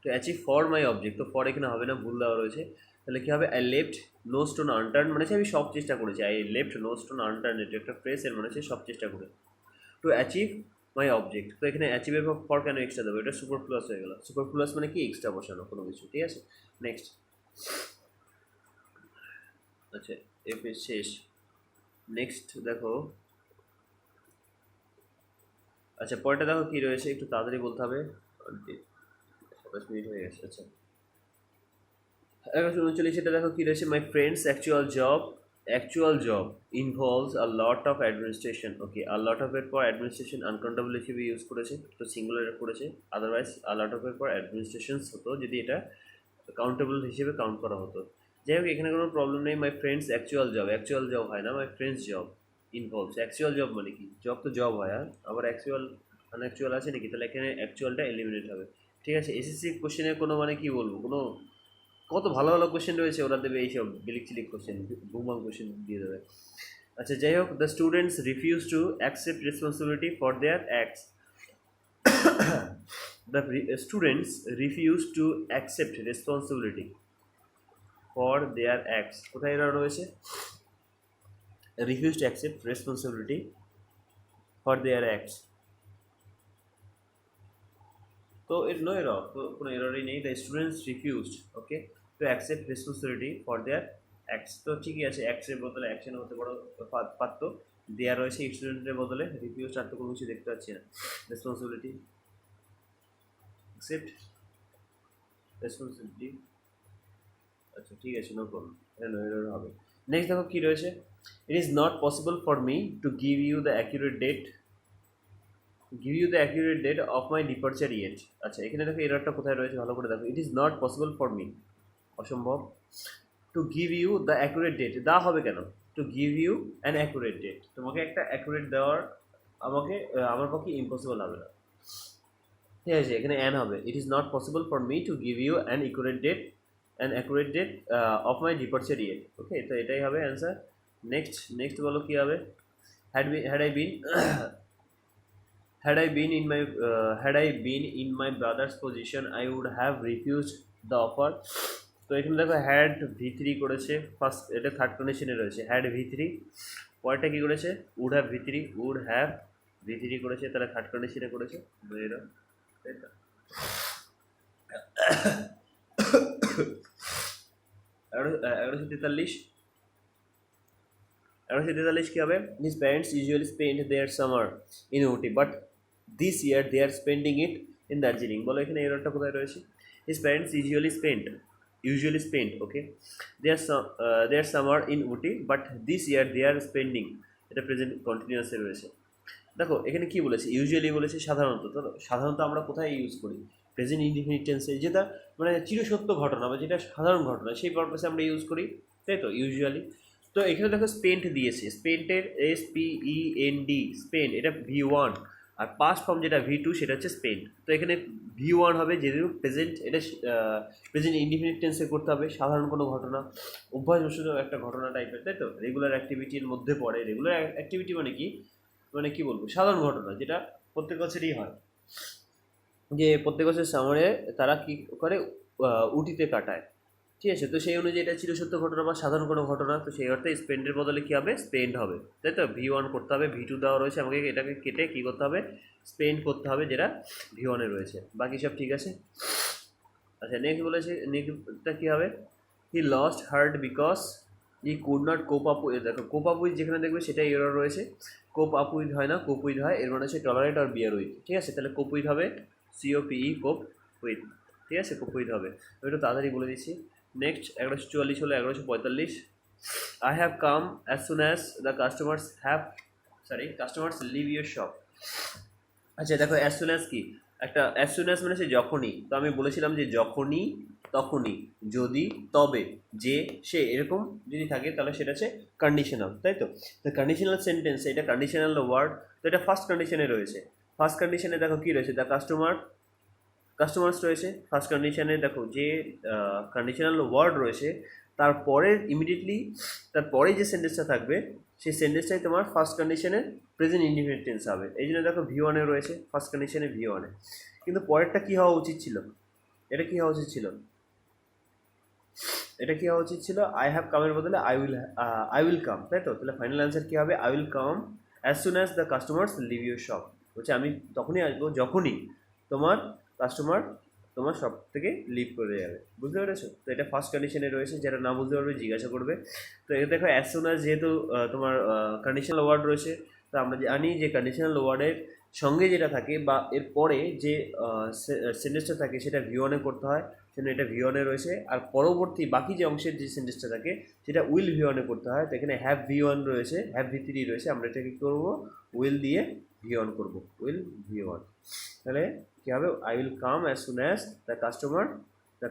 to achieve for my object. তো ফর এখানে হবে না, ভুল দেওয়া রয়েছে। তাহলে কী হবে? I left no stone unturn মানে আমি সব চেষ্টা করেছি। I left no stone unturn, এটা একটা ফ্রেজ, এর মানে হচ্ছে সব চেষ্টা করে। টু অ্যাচিভ মাই অবজেক্ট, তো এখানে অ্যাচিভের ফর কেন এক্সট্রা দেবো? এটা সুপার প্লাস হয়ে গেল। সুপার প্লাস মানে কি? এক্সট্রা বসানো কোনো কিছু, ঠিক আছে। নেক্সট, আচ্ছা এফ এর শেষ। নেক্সট দেখো, আচ্ছা পরেরটা দেখো কী রয়েছে, একটু তাড়াতাড়ি বলতে হবে, 27 মিনিট হয়ে গেছে। আচ্ছা 1139, এটা দেখো কী রয়েছে। My friends actual job involves a lot of administration. Okay, a lot of এর পর অ্যাডমিনিস্ট্রেশন আনকাউন্টেবল হিসেবে ইউজ করেছে, তো সিঙ্গুলার করেছে। আদারওয়াইজ আ লট অফ এর পর অ্যাডমিনিস্ট্রেশনস হতো যদি এটা কাউন্টেবল হিসেবে কাউন্ট করা হতো। যাই হোক, এখানে কোনো প্রবলেম নেই। মাই ফ্রেন্ডস অ্যাকচুয়াল জব হয় না, my friends job involves. Actual job মানে কি? জব তো জব হয়, আর আবার অ্যাকচুয়াল আনঅ্যাকচুয়াল আছে নাকি? তাহলে এখানে অ্যাকচুয়ালটা এলিমিনেট হবে, ঠিক আছে। এসএসসি কোশ্চেনের কোনো মানে কি বলবো, কোনো কত ভালো ভালো কোশ্চেন রয়েছে, ওরা দেবে এইসব বিলিক চিলিক কোশ্চেন, ভুলভাল কোশ্চেন দিয়ে দেবে। আচ্ছা যাই হোক, the students refuse to accept responsibility for their acts. The students refuse to accept responsibility for their acts, কোথায় এরা রয়েছে? Refuse to accept responsibility for their acts, তো এর নো এরর, তো কোনো এররই নেই। The students refused, okay, to accept responsibility for their acts, তো ঠিকই আছে। অ্যাক্সের বদলে অ্যাকশন হতে পারত, দেওয়া রয়েছে স্টুডেন্টের বদলে। রিফিউজ আর তো কোনো কিছু দেখতে পাচ্ছি না। রেসপন্সিবিলিটি, অ্যাকসেপ্ট রেসপন্সিবিলিটি, আচ্ছা ঠিক আছে, নো প্রবলেম, এটা নো এরর হবে। নেক্সট দেখো কী রয়েছে। It is not possible for me to give you the accurate date of my departure yet. আচ্ছা এখানে দেখো এররটা কোথায় রয়েছে, ভালো করে দেখো। It is not possible for me, অসম্ভব। To give you the accurate date, দেওয়া হবে কেন? To give you an accurate date, তোমাকে একটা অ্যাকুরেট দেওয়ার আমার পক্ষে ইম্পসিবল হবে না, ঠিক আছে। এখানে অ্যান হবে। It is not possible for me to give you accurate date of my departure yet, okay, তো এটাই হবে অ্যান্সার। নেক্সট বলো কি হবে? had I been had I been in my brother's position I would have refused the offer. তো এখানে দেখো had V3 করেছে, ফার্স্ট এটা থার্ড কন্ডিশনে রয়েছে হ্যাড V3, পরেরটা কী করেছে উড হ্যাভ V3 করেছে, তাহলে থার্ড কন্ডিশনে করেছে বুঝে নাও, তাই তো। 1143 কী হবে? His parents usually spend their summer in Ooty but this year they are spending it in Darjeeling. বলো এখানে এররটা কোথায় রয়েছে? His parents usually spend okay their summer in Ooty but this year they are spending, এটা present কন্টিনিউয়াসে রয়েছে। দেখো এখানে কি বলেছে, ইউজুয়ালি বলেছে সাধারণত, তো সাধারণত আমরা কোথায় ইউজ করি? প্রেজেন্ট ইনডিফিনিট টেন্সে, যেটা মানে চিরসত্য ঘটনা বা যেটা সাধারণ ঘটনা সেই পারপাসে আমরা ইউজ করি, তাই তো ইউজুয়ালি। তো এখানে দেখো স্পেন্ট দিয়েছে, স্পেন্টের SPEND স্পেন্ট এটা V1, আর পাস্ট ফর্ম যেটা V2 সেটা হচ্ছে স্পেন্ট। তো এখানে V1 হবে যেহেতু প্রেজেন্ট, এটা প্রেজেন্ট ইনডিফিনিট টেন্সে করতে হবে, সাধারণ কোনো ঘটনা, অভ্যাসবশত একটা ঘটনা টাইপের, তাই তো রেগুলার অ্যাক্টিভিটির মধ্যে পড়ে। রেগুলার অ্যাক্টিভিটি মানে কি বলবো, সাধারণ ঘটনা যেটা প্রত্যেক বছরই হয়, যে প্রত্যেক বছর সামারে তারা কী করে উটিতে কাটায়, ঠিক আছে। তো সেই অনুযায়ী এটা চিরসত্য ঘটনা বা সাধারণ কোনো ঘটনা, তো সেই অর্থে স্পেন্ডের বদলে কী হবে? স্পেন্ড হবে, তাই তো। V1 করতে হবে, V2 দেওয়া রয়েছে, আমাকে এটাকে কেটে কী করতে হবে? স্পেন্ড করতে হবে, যেটা V1 এ রয়েছে। বাকি সব ঠিক আছে। আচ্ছা নেক্সট বলেছে, নেক্সটটা কী হবে? He lost heart because E could not cope up with, দেখো কোপ আপ উইথ যেখানে দেখবে সেটাই এরর রয়েছে, কোপ আপ উইথ হয় না, কোপ উইথ হয়, এর মানে হচ্ছে টলারেট আর বিয়ার উইথ, ঠিক আছে। তাহলে কোপ উইথ হবে COPE, কোপ উইথ, ঠিক আছে, কোপ উইথ হবে। আমি একটু তাড়াতাড়ি বলে দিচ্ছি। নেক্সট 1144 হলো 1145, I have come as soon as the customers leave your shop. আচ্ছা দেখো অ্যাজ সুন অ্যাজ কি, একটা অ্যাজ সুন অ্যাজ মানে সে যখনই, তো আমি বলেছিলাম যে যখনই, তখনই, যদি, তবে, যে, সে, এরকম যদি থাকে তাহলে সেটা হচ্ছে কন্ডিশনাল, তাই তো। তো কন্ডিশনাল সেন্টেন্স, এটা কন্ডিশনাল ওয়ার্ড, তো এটা ফার্স্ট কন্ডিশনে রয়েছে। ফার্স্ট কন্ডিশনে দেখো কী রয়েছে? দ্য কাস্টমার্স রয়েছে ফার্স্ট কন্ডিশনে। দেখো যে কন্ডিশনাল ওয়ার্ড রয়েছে তারপরে ইমিডিয়েটলি তারপরে যে সেন্টেন্সটা থাকবে সেই সেন্টেন্সটাই তোমার ফার্স্ট কন্ডিশনের প্রেজেন্ট ইনডিফিনিট টেন্স হবে। এই জন্য দেখো V1 এ রয়েছে ফার্স্ট কন্ডিশনে V1 এ, কিন্তু পরেরটা কী হওয়া উচিত ছিল? এটা কী হওয়া উচিত ছিল? আই হ্যাভ কামের বদলে আই উইল কাম, তাই তো। তাহলে ফাইনাল অ্যান্সার কী হবে? I will come as soon as the customers leave your shop, বলছে আমি তখনই আসবো যখনই তোমার কাস্টমার তোমার শপ থেকে লিভ করে যাবে, বুঝতে পেরেছো? তো এটা ফার্স্ট কন্ডিশনে রয়েছে, যারা না বুঝতে পারবে জিজ্ঞাসা করবে। তো এটা দেখো অ্যাজ সুন অ্যাজ যেহেতু তোমার কন্ডিশনাল ওয়ার্ড রয়েছে, তো আমরা জানি যে কন্ডিশনাল ওয়ার্ডের সঙ্গে যেটা থাকে বা এর পরে যে সেন্টেন্সটা থাকে সেটা V1 এ করতে হয়, সেজন্য এটা V1 এ রয়েছে। আর পরবর্তী বাকি যে অংশের যে সেন্টেন্সটা থাকে সেটা উইল V1 এ করতে হয়। তো এখানে হ্যাভ V1 রয়েছে, হ্যাভ V3 রয়েছে, আমরা এটাকে কী করবো? উইল দিয়ে V1 করবো, উইল V1। তাহলে কী হবে? I will come as soon as the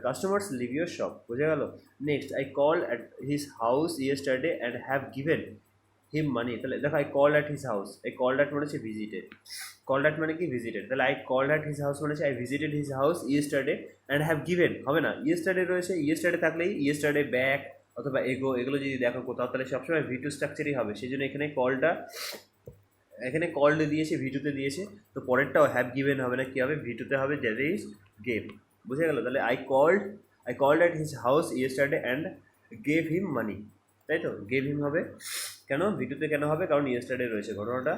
customers leave your shop, বোঝা গেল। Next, I call at his house yesterday and have given him money. তাহলে দেখো I called at his house, এই called at মানে হচ্ছে ভিজিটেড, কল্ড অ্যাট মানে কি? Visited. তাহলে I called at his house মানে হচ্ছে I visited his house yesterday and have given, হবে না, ইয়েস্টারডে রয়েছে, ইয়েস্টারডে থাকলেই ইয়েস্টারডে ব্যাক অথবা এগুলো যদি দেখো কোথাও তাহলে সবসময় V2 স্ট্রাকচারই হবে। সেই জন্য এখানে কল্ড দিয়েছে, V2 তে দিয়েছে, তো পরেরটাও হ্যাভ গিভেন হবে না, কী হবে? V2 তে হবে, দ্যাট ইজ গেভ, বুঝে গেল। তাহলে I called at his house yesterday and gave him money, তাই তো, গেভ হিম হবে। কেন V2 তে কেন হবে? কারণ ইয়েস্টারডে রয়েছে, ঘটনাটা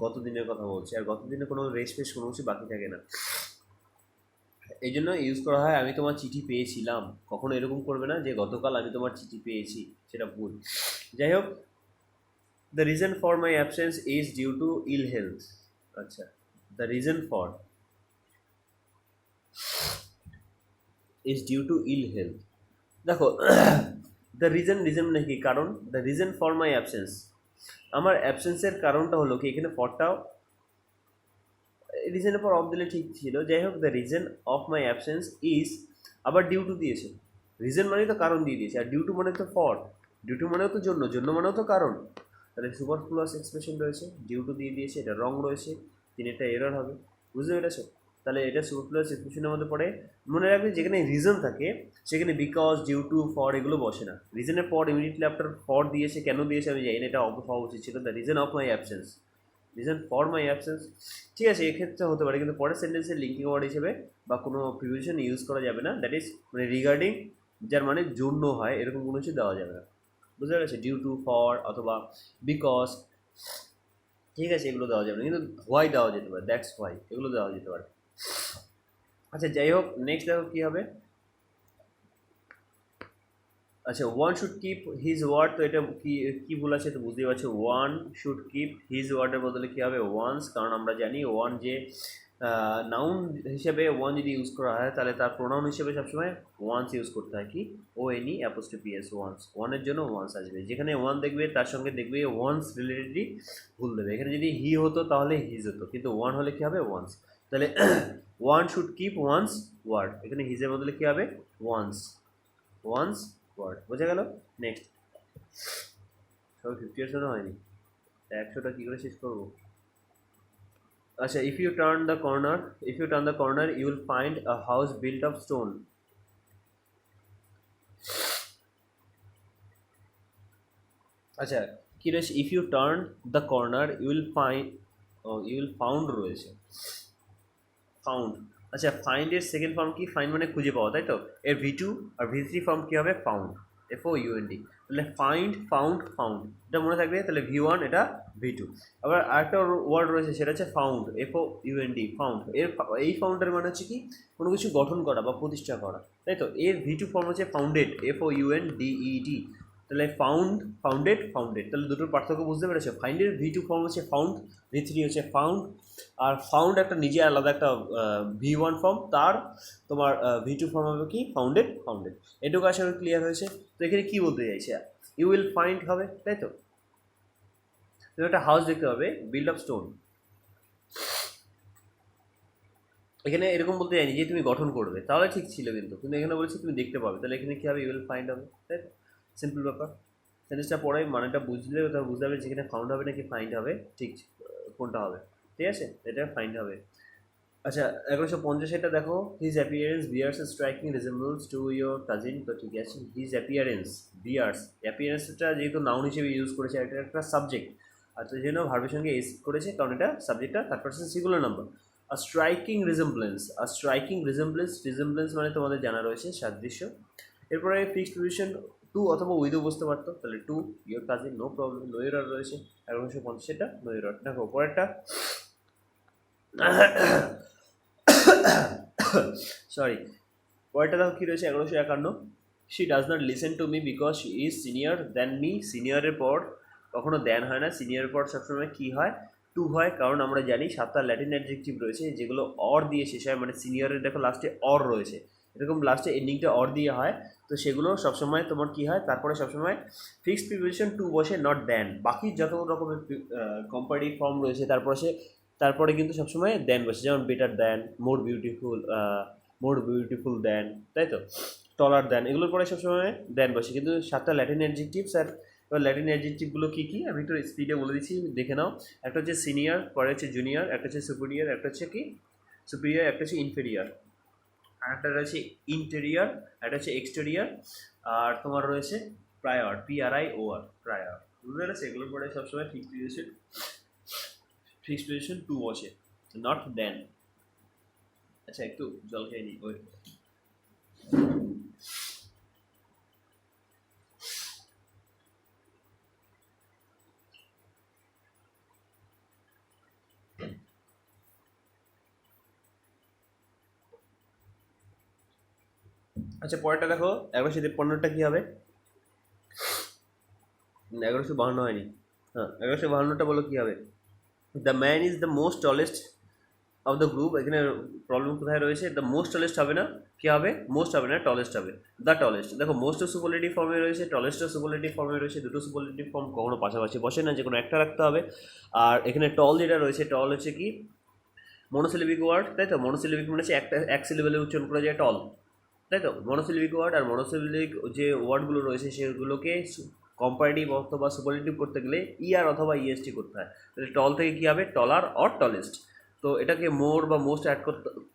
গত দিনের কথা বলছে, আর গত দিনে কোনো রেস ফেস কোনো কিছু বাকি থাকে না, এই জন্য ইউজ করা হয় আমি তোমার চিঠি পেয়েছিলাম। কখনো এরকম করবে না যে গতকাল আমি তোমার চিঠি পেয়েছি, সেটা ভুল। যাই হোক, the reason for my absence is due to ill health. আচ্ছা, the reason for is due to ill health. দেখো দ্য রিজন মানে কি? কারণ। The reason for my absence, আমার অ্যাবসেন্সের কারণটা হলো কি? এখানে ফরটাও রিজনের পর অফ দিলে ঠিক ছিল। যাই হোক, the reason of my absence is, আবার ডিউ টু দিয়েছে। রিজন মানে তো কারণ দিয়ে দিয়েছে, আর ডিউ টু মানে তো ফর, ডিউ টু মানেও তো জন্য মানেও তো কারণ। তাহলে সুপারফ্লুয়াস এক্সপ্রেশন রয়েছে, ডিউ টু দিয়ে দিয়েছে, এটা রং রয়েছে, তিনটা এরর হবে, বুঝতে পেরেছো? তাহলে এটা সুপারফ্লুয়াস এক্সপ্রেশনের মধ্যে পড়ে। মনে রাখবে যেখানে রিজন থাকে সেখানে বিকজ, ডিউ টু, ফর এগুলো বসে না। রিজনের পর ইমিডিয়েটলি আফটার ফর দিয়েছে, কেন দিয়েছে আমি জানি না, এটা হওয়া উচিত ছিল, the reason of my absence, reason for my absence. ঠিক আছে, এক্ষেত্রে হতে পারে, কিন্তু পরের সেন্টেন্সের লিঙ্কিং ওয়ার্ড হিসেবে বা কোনো প্রিপোজিশন ইউজ করা যাবে না, দ্যাট ইজ মানে রিগার্ডিং, যার মানে জন্য হয়, এরকম কোনো কিছু দেওয়া যাবে না। বুঝতে পেরেছে? ডিউ টু, ফর অথবা বিকজ, ঠিক আছে, এগুলো দেওয়া যাবে না, কিন্তু হোয়াই দেওয়া যেতে পারে, দ্যাটস হোয়াই, এগুলো দেওয়া যেতে পারে। আচ্ছা যাই হোক, নেক্সট দেখো কী হবে। আচ্ছা, one should keep his word, তো এটা কি ভুল আছে তো বুঝতেই পারছো। ওয়ান শুড কিপ হিজ ওয়ার্ডের বদলে কী হবে? ওয়ান্স, কারণ আমরা জানি ওয়ান যে নাউন হিসেবে ওয়ান যদি ইউজ করা হয় তাহলে তার প্রোনাউন হিসেবে সবসময় ওয়ান্স ইউজ করতে হয়। কি? O N E apostrophe S, one's, ওয়ানের জন্য ওয়ান্স আসবে। যেখানে ওয়ান দেখবে তার সঙ্গে দেখবে ওয়ান্স রিলেটেডই ভুল দেবে। এখানে যদি হি হতো তাহলে হিজ হতো, কিন্তু ওয়ান হলে কী হবে? ওয়ান্স। তাহলে one should keep one's word, এখানে হিজের বদলে কী হবে? One's, one's word. বোঝা গেল? নেক্সট, সব 50% হয়নি, 100টা কী করে শেষ করবো? আচ্ছা, if you turn the corner you will find a house built of stone. আচ্ছা কি রয়েছে? if you turn the corner you will found রয়েছে, ফাউন্ড। আচ্ছা, ফাইন্ড এর সেকেন্ড ফর্ম কি? ফাইন্ড মানে খুঁজে পাওয়া, তাই তো? এর V2 আর V3 ফর্ম কী হবে? Found, FOUND। তাহলে ফাইন্ড, ফাউন্ড, ফাউন্ড, এটা মনে থাকবে। তাহলে V1, এটা V2। আবার আরেকটা ওয়ার্ড রয়েছে, সেটা হচ্ছে ফাউন্ড, FOUND, ফাউন্ড। এই ফাউন্ডের মানে হচ্ছে কি? কোনো কিছু গঠন করা বা প্রতিষ্ঠা করা, তাই তো? এর V2 ফর্ম হচ্ছে ফাউন্ডেড, FOUNDED। তাহলে ফাউন্ড, ফাউন্ডেড, ফাউন্ডেড, তাহলে দুটোর পার্থক্য বুঝতে পেরেছো? ফাইন্ডের V2 ফর্ম হচ্ছে ফাউন্ড, V3 হচ্ছে ফাউন্ড। আর ফাউন্ড একটা নিজে আলাদা একটা V1 ফর্ম, তার তোমার V2 ফর্ম হবে কি? Founded, founded. এটুকু আশা করি ক্লিয়ার হয়েছে। তো এখানে কী বলতে চাইছে? ইউ উইল ফাইন্ড হবে, তাই তো? তুমি একটা হাউস দেখতে পাবে বিল্ড অফ স্টোন, এখানে এরকম বলতে চাইনি যে তুমি গঠন করবে, তাহলে ঠিক ছিল, কিন্তু এখানে বলেছি তুমি দেখতে পাবে, তাহলে এখানে কী হবে? ইউ উইল ফাইন্ড হবে, তাই তো? সিম্পল ব্যাপার। সেন্টেন্সটা পড়ে মানেটা বুঝলে ওটা বুঝতে হবে যেখানে ফাউন্ড হবে নাকি ফাইন্ড হবে, ঠিক কোনটা হবে, ঠিক আছে? এটা ফাইন্ড হবে। আচ্ছা, 1150 এটা দেখো, his appearance bears striking resembles to your cousin, তো ঠিক আছে। হিজ অ্যাপিয়ারেন্স বিয়ার্স, অ্যাপিয়ারেন্সটা যেহেতু নাউন হিসেবে ইউজ করেছে, এটা একটা সাবজেক্ট, আর তো জন্য ভার্বের সঙ্গে এস করেছে, কারণ এটা সাবজেক্টটা থার্ড পারসন সিঙ্গুলার নাম্বার। আর স্ট্রাইকিং রিজেম্বলেন্স, আর স্ট্রাইকিং রিজেম্বলেন্স মানে তোমাদের জানা রয়েছে সাদৃশ্য। এরপরে ফিক্সড প্রিপোজিশন টু অথবা উইথও বুঝতে পারতো, তাহলে to your cousin, no problem, no error রয়েছে। 1150 এটা নো এরর। দেখো পরেরটা, সরি, পরেরটা দেখো কী রয়েছে? 1151, she does not listen to me because she is senior than me. সিনিয়রের পর কখনো দ্যান হয় না, সিনিয়রের পর সবসময় কী হয়? টু হয়, কারণ আমরা জানি 7টা ল্যাটিন অ্যাডজেক্টিভ রয়েছে যেগুলো অর দিয়ে শেষ হয়, মানে সিনিয়রের দেখো লাস্টে অর রয়েছে, এরকম লাস্টে এন্ডিংটা অর দিয়ে হয়, তো সেগুলো সবসময় তোমার কী হয়? তারপরে সবসময় ফিক্সড প্রিপোজিশন টু বসে, নট দ্যান। বাকি যত রকমের কম্পারেটিভ ফর্ম রয়েছে তারপরে কিন্তু সবসময় দেন বসে, যেমন বেটার দেন, মোর বিউটিফুল দেন, তাই তো? টলার দেন, এগুলোর পরে সবসময় দেন বসে, কিন্তু 7টা ল্যাটিন অ্যাডজেক্টিভস। আর এবার ল্যাটিন অ্যাডজেক্টিভগুলো কী কী আমি একটু স্পিডে বলে দিচ্ছি, দেখে নাও। একটা হচ্ছে সিনিয়র, পরে হচ্ছে জুনিয়র, একটা হচ্ছে সুপিরিয়র, একটা হচ্ছে কি সুপিরিয়র, একটা হচ্ছে ইনফেরিয়র, আর একটা রয়েছে ইন্টেরিয়র, একটা হচ্ছে এক্সটেরিয়র, আর তোমার রয়েছে প্রায়র, PRIOR, প্রায়র। বুঝতে পেরেছে? এগুলোর পরে সবসময় ফিক্সড প্রিপোজিশন টু বসে, নট দেন। আচ্ছা, একটু জল খেয়ে নিই, ওই। আচ্ছা, পরেরটা দেখো, 1153টা কী হবে? 1152 হয়নি, হ্যাঁ 1152টা বলো কী হবে? The man is the most tallest of the group. এখানে প্রবলেম কোথায় রয়েছে? দ্য মোস্ট টলেস্ট হবে না, কী হবে? মোস্ট হবে না, টলেস্ট হবে, দ্য টলেস্ট। দেখো, মোস্টও সুপারলেটিভ ফর্মে রয়েছে, টলেস্টও সুপারলেটিভ ফর্মে রয়েছে, দুটো সুপারলেটিভ ফর্ম কখনো পাশাপাশি বসে না, যে কোনো একটা রাখতে হবে। আর এখানে টল যেটা রয়েছে, টল হচ্ছে কি? মনোসিলিবিক ওয়ার্ড, তাই তো? মনোসিলিবিক মানে হচ্ছে এক সিলেবেলে উচ্চারণ করা যায়, টল, তাই তো? মনোসিলিবিক ওয়ার্ড, আর মনোসিলিবিক যে ওয়ার্ডগুলো রয়েছে সেগুলোকে কম্পারেটিভ অথবা সুপারলেটিভ করতে গেলে ER অথবা EST করতে হয়। তাহলে টল থেকে কী হবে? টলার অর টলেস্ট। তো এটাকে মোর বা মোস্ট অ্যাড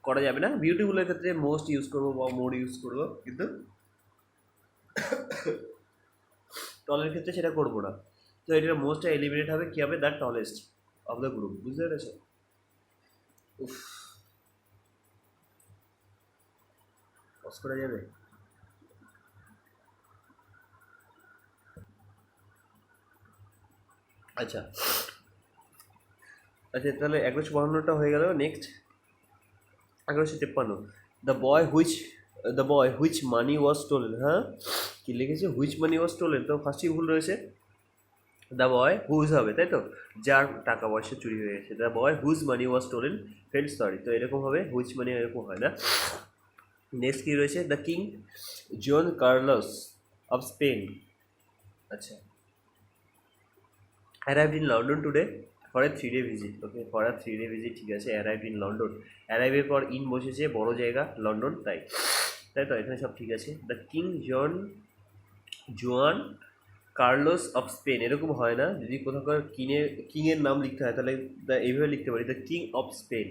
করা যাবে না। বিউটিফুলের ক্ষেত্রে মোস্ট ইউজ করবো বা মোর ইউজ করবো, কিন্তু টলের ক্ষেত্রে সেটা করবো না। তো এটার মোস্টটা এলিমিনেট হবে, কী হবে, the tallest of the group. বুঝতে পেরেছো? উফ, পজ করা যাবে? আচ্ছা আচ্ছা, তাহলে 1152টা হয়ে গেল। Next 1153, the boy which, the boy which money was stolen. হ্যাঁ, কী লিখেছে? হুইচ মানি ওয়াজ স্টোলেন, তো ফার্স্টই ভুল রয়েছে। দ্য বয় হুজ হবে, তাই তো, যার টাকা পয়সা চুরি হয়ে গেছে। The boy whose money was stolen felt sorry, তো এরকম হবে, হুইচ মানি এরকম হয় না। নেক্সট কী রয়েছে? The king John Carlos of Spain, আচ্ছা, arrived in London today for a 3-day visit. Okay, for a 3-day visit, ঠিক আছে। arrived in London, অ্যারাইভের পর ইন বসেছে, বড় জায়গা লন্ডন, তাই তাই তো, এখানে সব ঠিক আছে। দ্য কিং জোয়ান কার্লোস অফ স্পেন, এরকম হয় না। যদি কোথাকার কিংয়ের নাম লিখতে হয় তাহলে এইভাবে লিখতে পারি, দ্য কিং অফ স্পেন,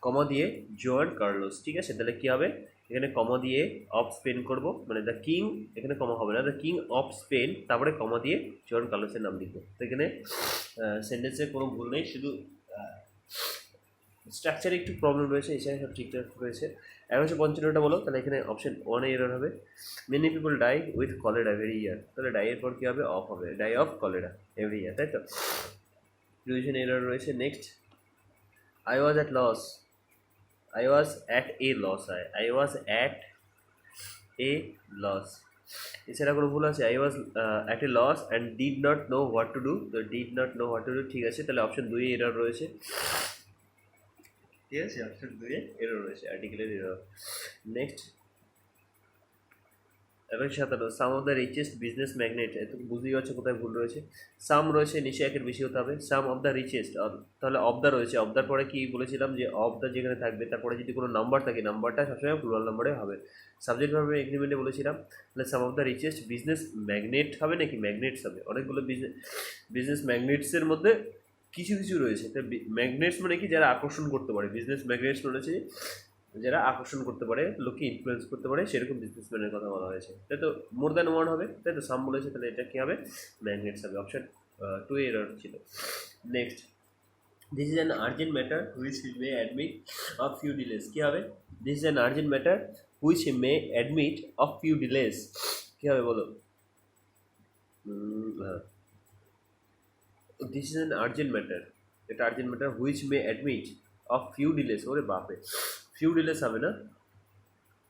কমা দিয়ে জোয়ান কার্লোস, ঠিক আছে। তাহলে কী হবে, এখানে কমা দিয়ে অফ স্পেন করব, মানে দ্য কিং, এখানে কমা হবে না, দ্য কিং অফ স্পেন, তারপরে কমা দিয়ে জোয়ান কার্লোসের নাম লিখবো। তো এখানে সেন্টেন্সের কোনো ভুল নেই, শুধু স্ট্রাকচারে একটু প্রবলেম রয়েছে, এছাড়া সব ঠিকঠাক রয়েছে। 1155টা বলো, তাহলে এখানে অপশন 1 এরর হবে। Many people die with cholera every year, তাহলে ডাই এর পর কী হবে, অফ হবে, die of cholera every year, তাই তো। প্রিপোজিশন এরর রয়েছে। Next, I was at loss, I was at a loss, I was at a loss, এছাড়া কোনো ভুল আছে? I was at a loss and did not know what to do, তো did not know what to do, ঠিক আছে। তাহলে option 2 error রয়েছে, ঠিক আছে, অপশন 2 এরর রয়েছে, আর্টিকেলের error. Next 1157, some of the richest business magnate, এত বুঝতেই পারছো কোথায় ভুল রয়েছে। সাম রয়েছে, নিচে একের বেশি হতে হবে। সাম অফ দ্য রিচেস্ট, তাহলে অফ দ্য রয়েছে, অফ দ্যার পরে কি বলেছিলাম যে অফ দ্য যেখানে থাকবে তারপরে যদি কোনো নাম্বার থাকে, নাম্বারটা সবসময় প্লুরাল নাম্বারে হবে। সাবজেক্ট ভার্ব এগ্রিমেন্টে বলেছিলাম, তাহলে some of the richest business magnate হবে নাকি ম্যাগনেটস হবে? অনেকগুলো বিজনেস ম্যাগনেটসের মধ্যে কিছু কিছু রয়েছে। তো ম্যাগনেটস মানে কি, যারা আকর্ষণ করতে পারে। বিজনেস ম্যাগনেটস মানে হচ্ছে যারা আকর্ষণ করতে পারে, লোককে ইনফ্লুয়েন্স করতে পারে, সেরকম বিজনেসম্যানের কথা বলা হয়েছে, তাই তো। মোর দ্যান ওয়ান হবে, তাই তো, সাম বলেছে, তাহলে এটা কী হবে, ম্যাগনেটস হবে। অপশন 2 এরর ছিল। Next, this is an urgent matter which may admit of few delays, কী হবে? This is an urgent matter which may admit of few delays, কী হবে বলো? হ্যাঁ, this is an urgent matter, এটা urgent matter which may admit of few delays, ওরে বাপে, few ডিলেস হবে না,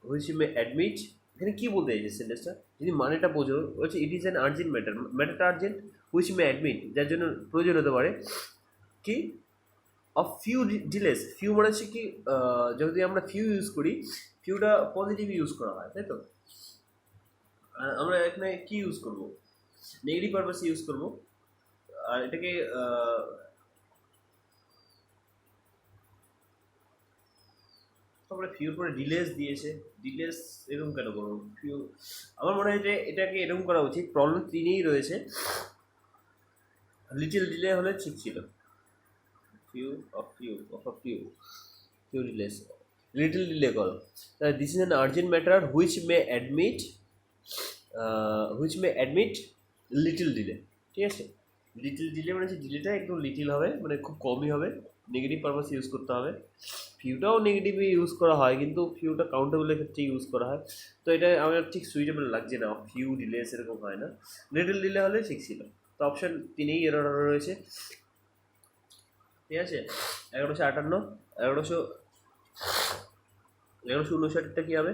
হুইচ মে অ্যাডমিট, এখানে কী বলতে চাইছে সেন্টেন্সটা, যদি মানেটা বোঝো, বলছে it is an urgent matter, ম্যাটারটা আর্জেন্ট, হুইচ মে অ্যাডমিট, যার জন্য প্রয়োজন হতে পারে কি, অফ ফিউ ডিলেস, ফিউ মানে হচ্ছে কি, যদি আমরা ফিউ ইউজ করি, ফিউটা পজিটিভ ইউজ করা হয়, তাই তো। আমরা এখানে কি ইউজ করবো, নেগেটিভ পারপাসে ইউজ করবো, আর এটাকে তারপরে ফিউর পরে ডিলেস দিয়েছে, ডিলেস এরকম কেন করবো? ফিউ, আমার মনে হয় যে এটাকে এরকম করা উচিত, প্রবলেম 3-এই রয়েছে, লিটিল ডিলে হলে ঠিক ছিল। Few of few of of few, few delays, little delay করো। This is an urgent matter which may admit little delay, ঠিক আছে। লিটিল ডিলে মানে হচ্ছে ডিলেটা একটু লিটিল হবে, মানে খুব কমই হবে, নেগেটিভ পারপাস ইউজ করতে হবে। ফিউটাও নেগেটিভে ইউজ করা হয়, কিন্তু ফিউটা কাউন্টেবলের ক্ষেত্রে ইউজ করা হয়, তো এটা আমার ঠিক সুইটেবল লাগছে না, ফিউ ডিলেস এরকম হয় না, লিটল ডিলে হলে ঠিক ছিল। তো অপশান 3-এই এরর রয়েছে, ঠিক আছে। 1158, 1159টা কী হবে?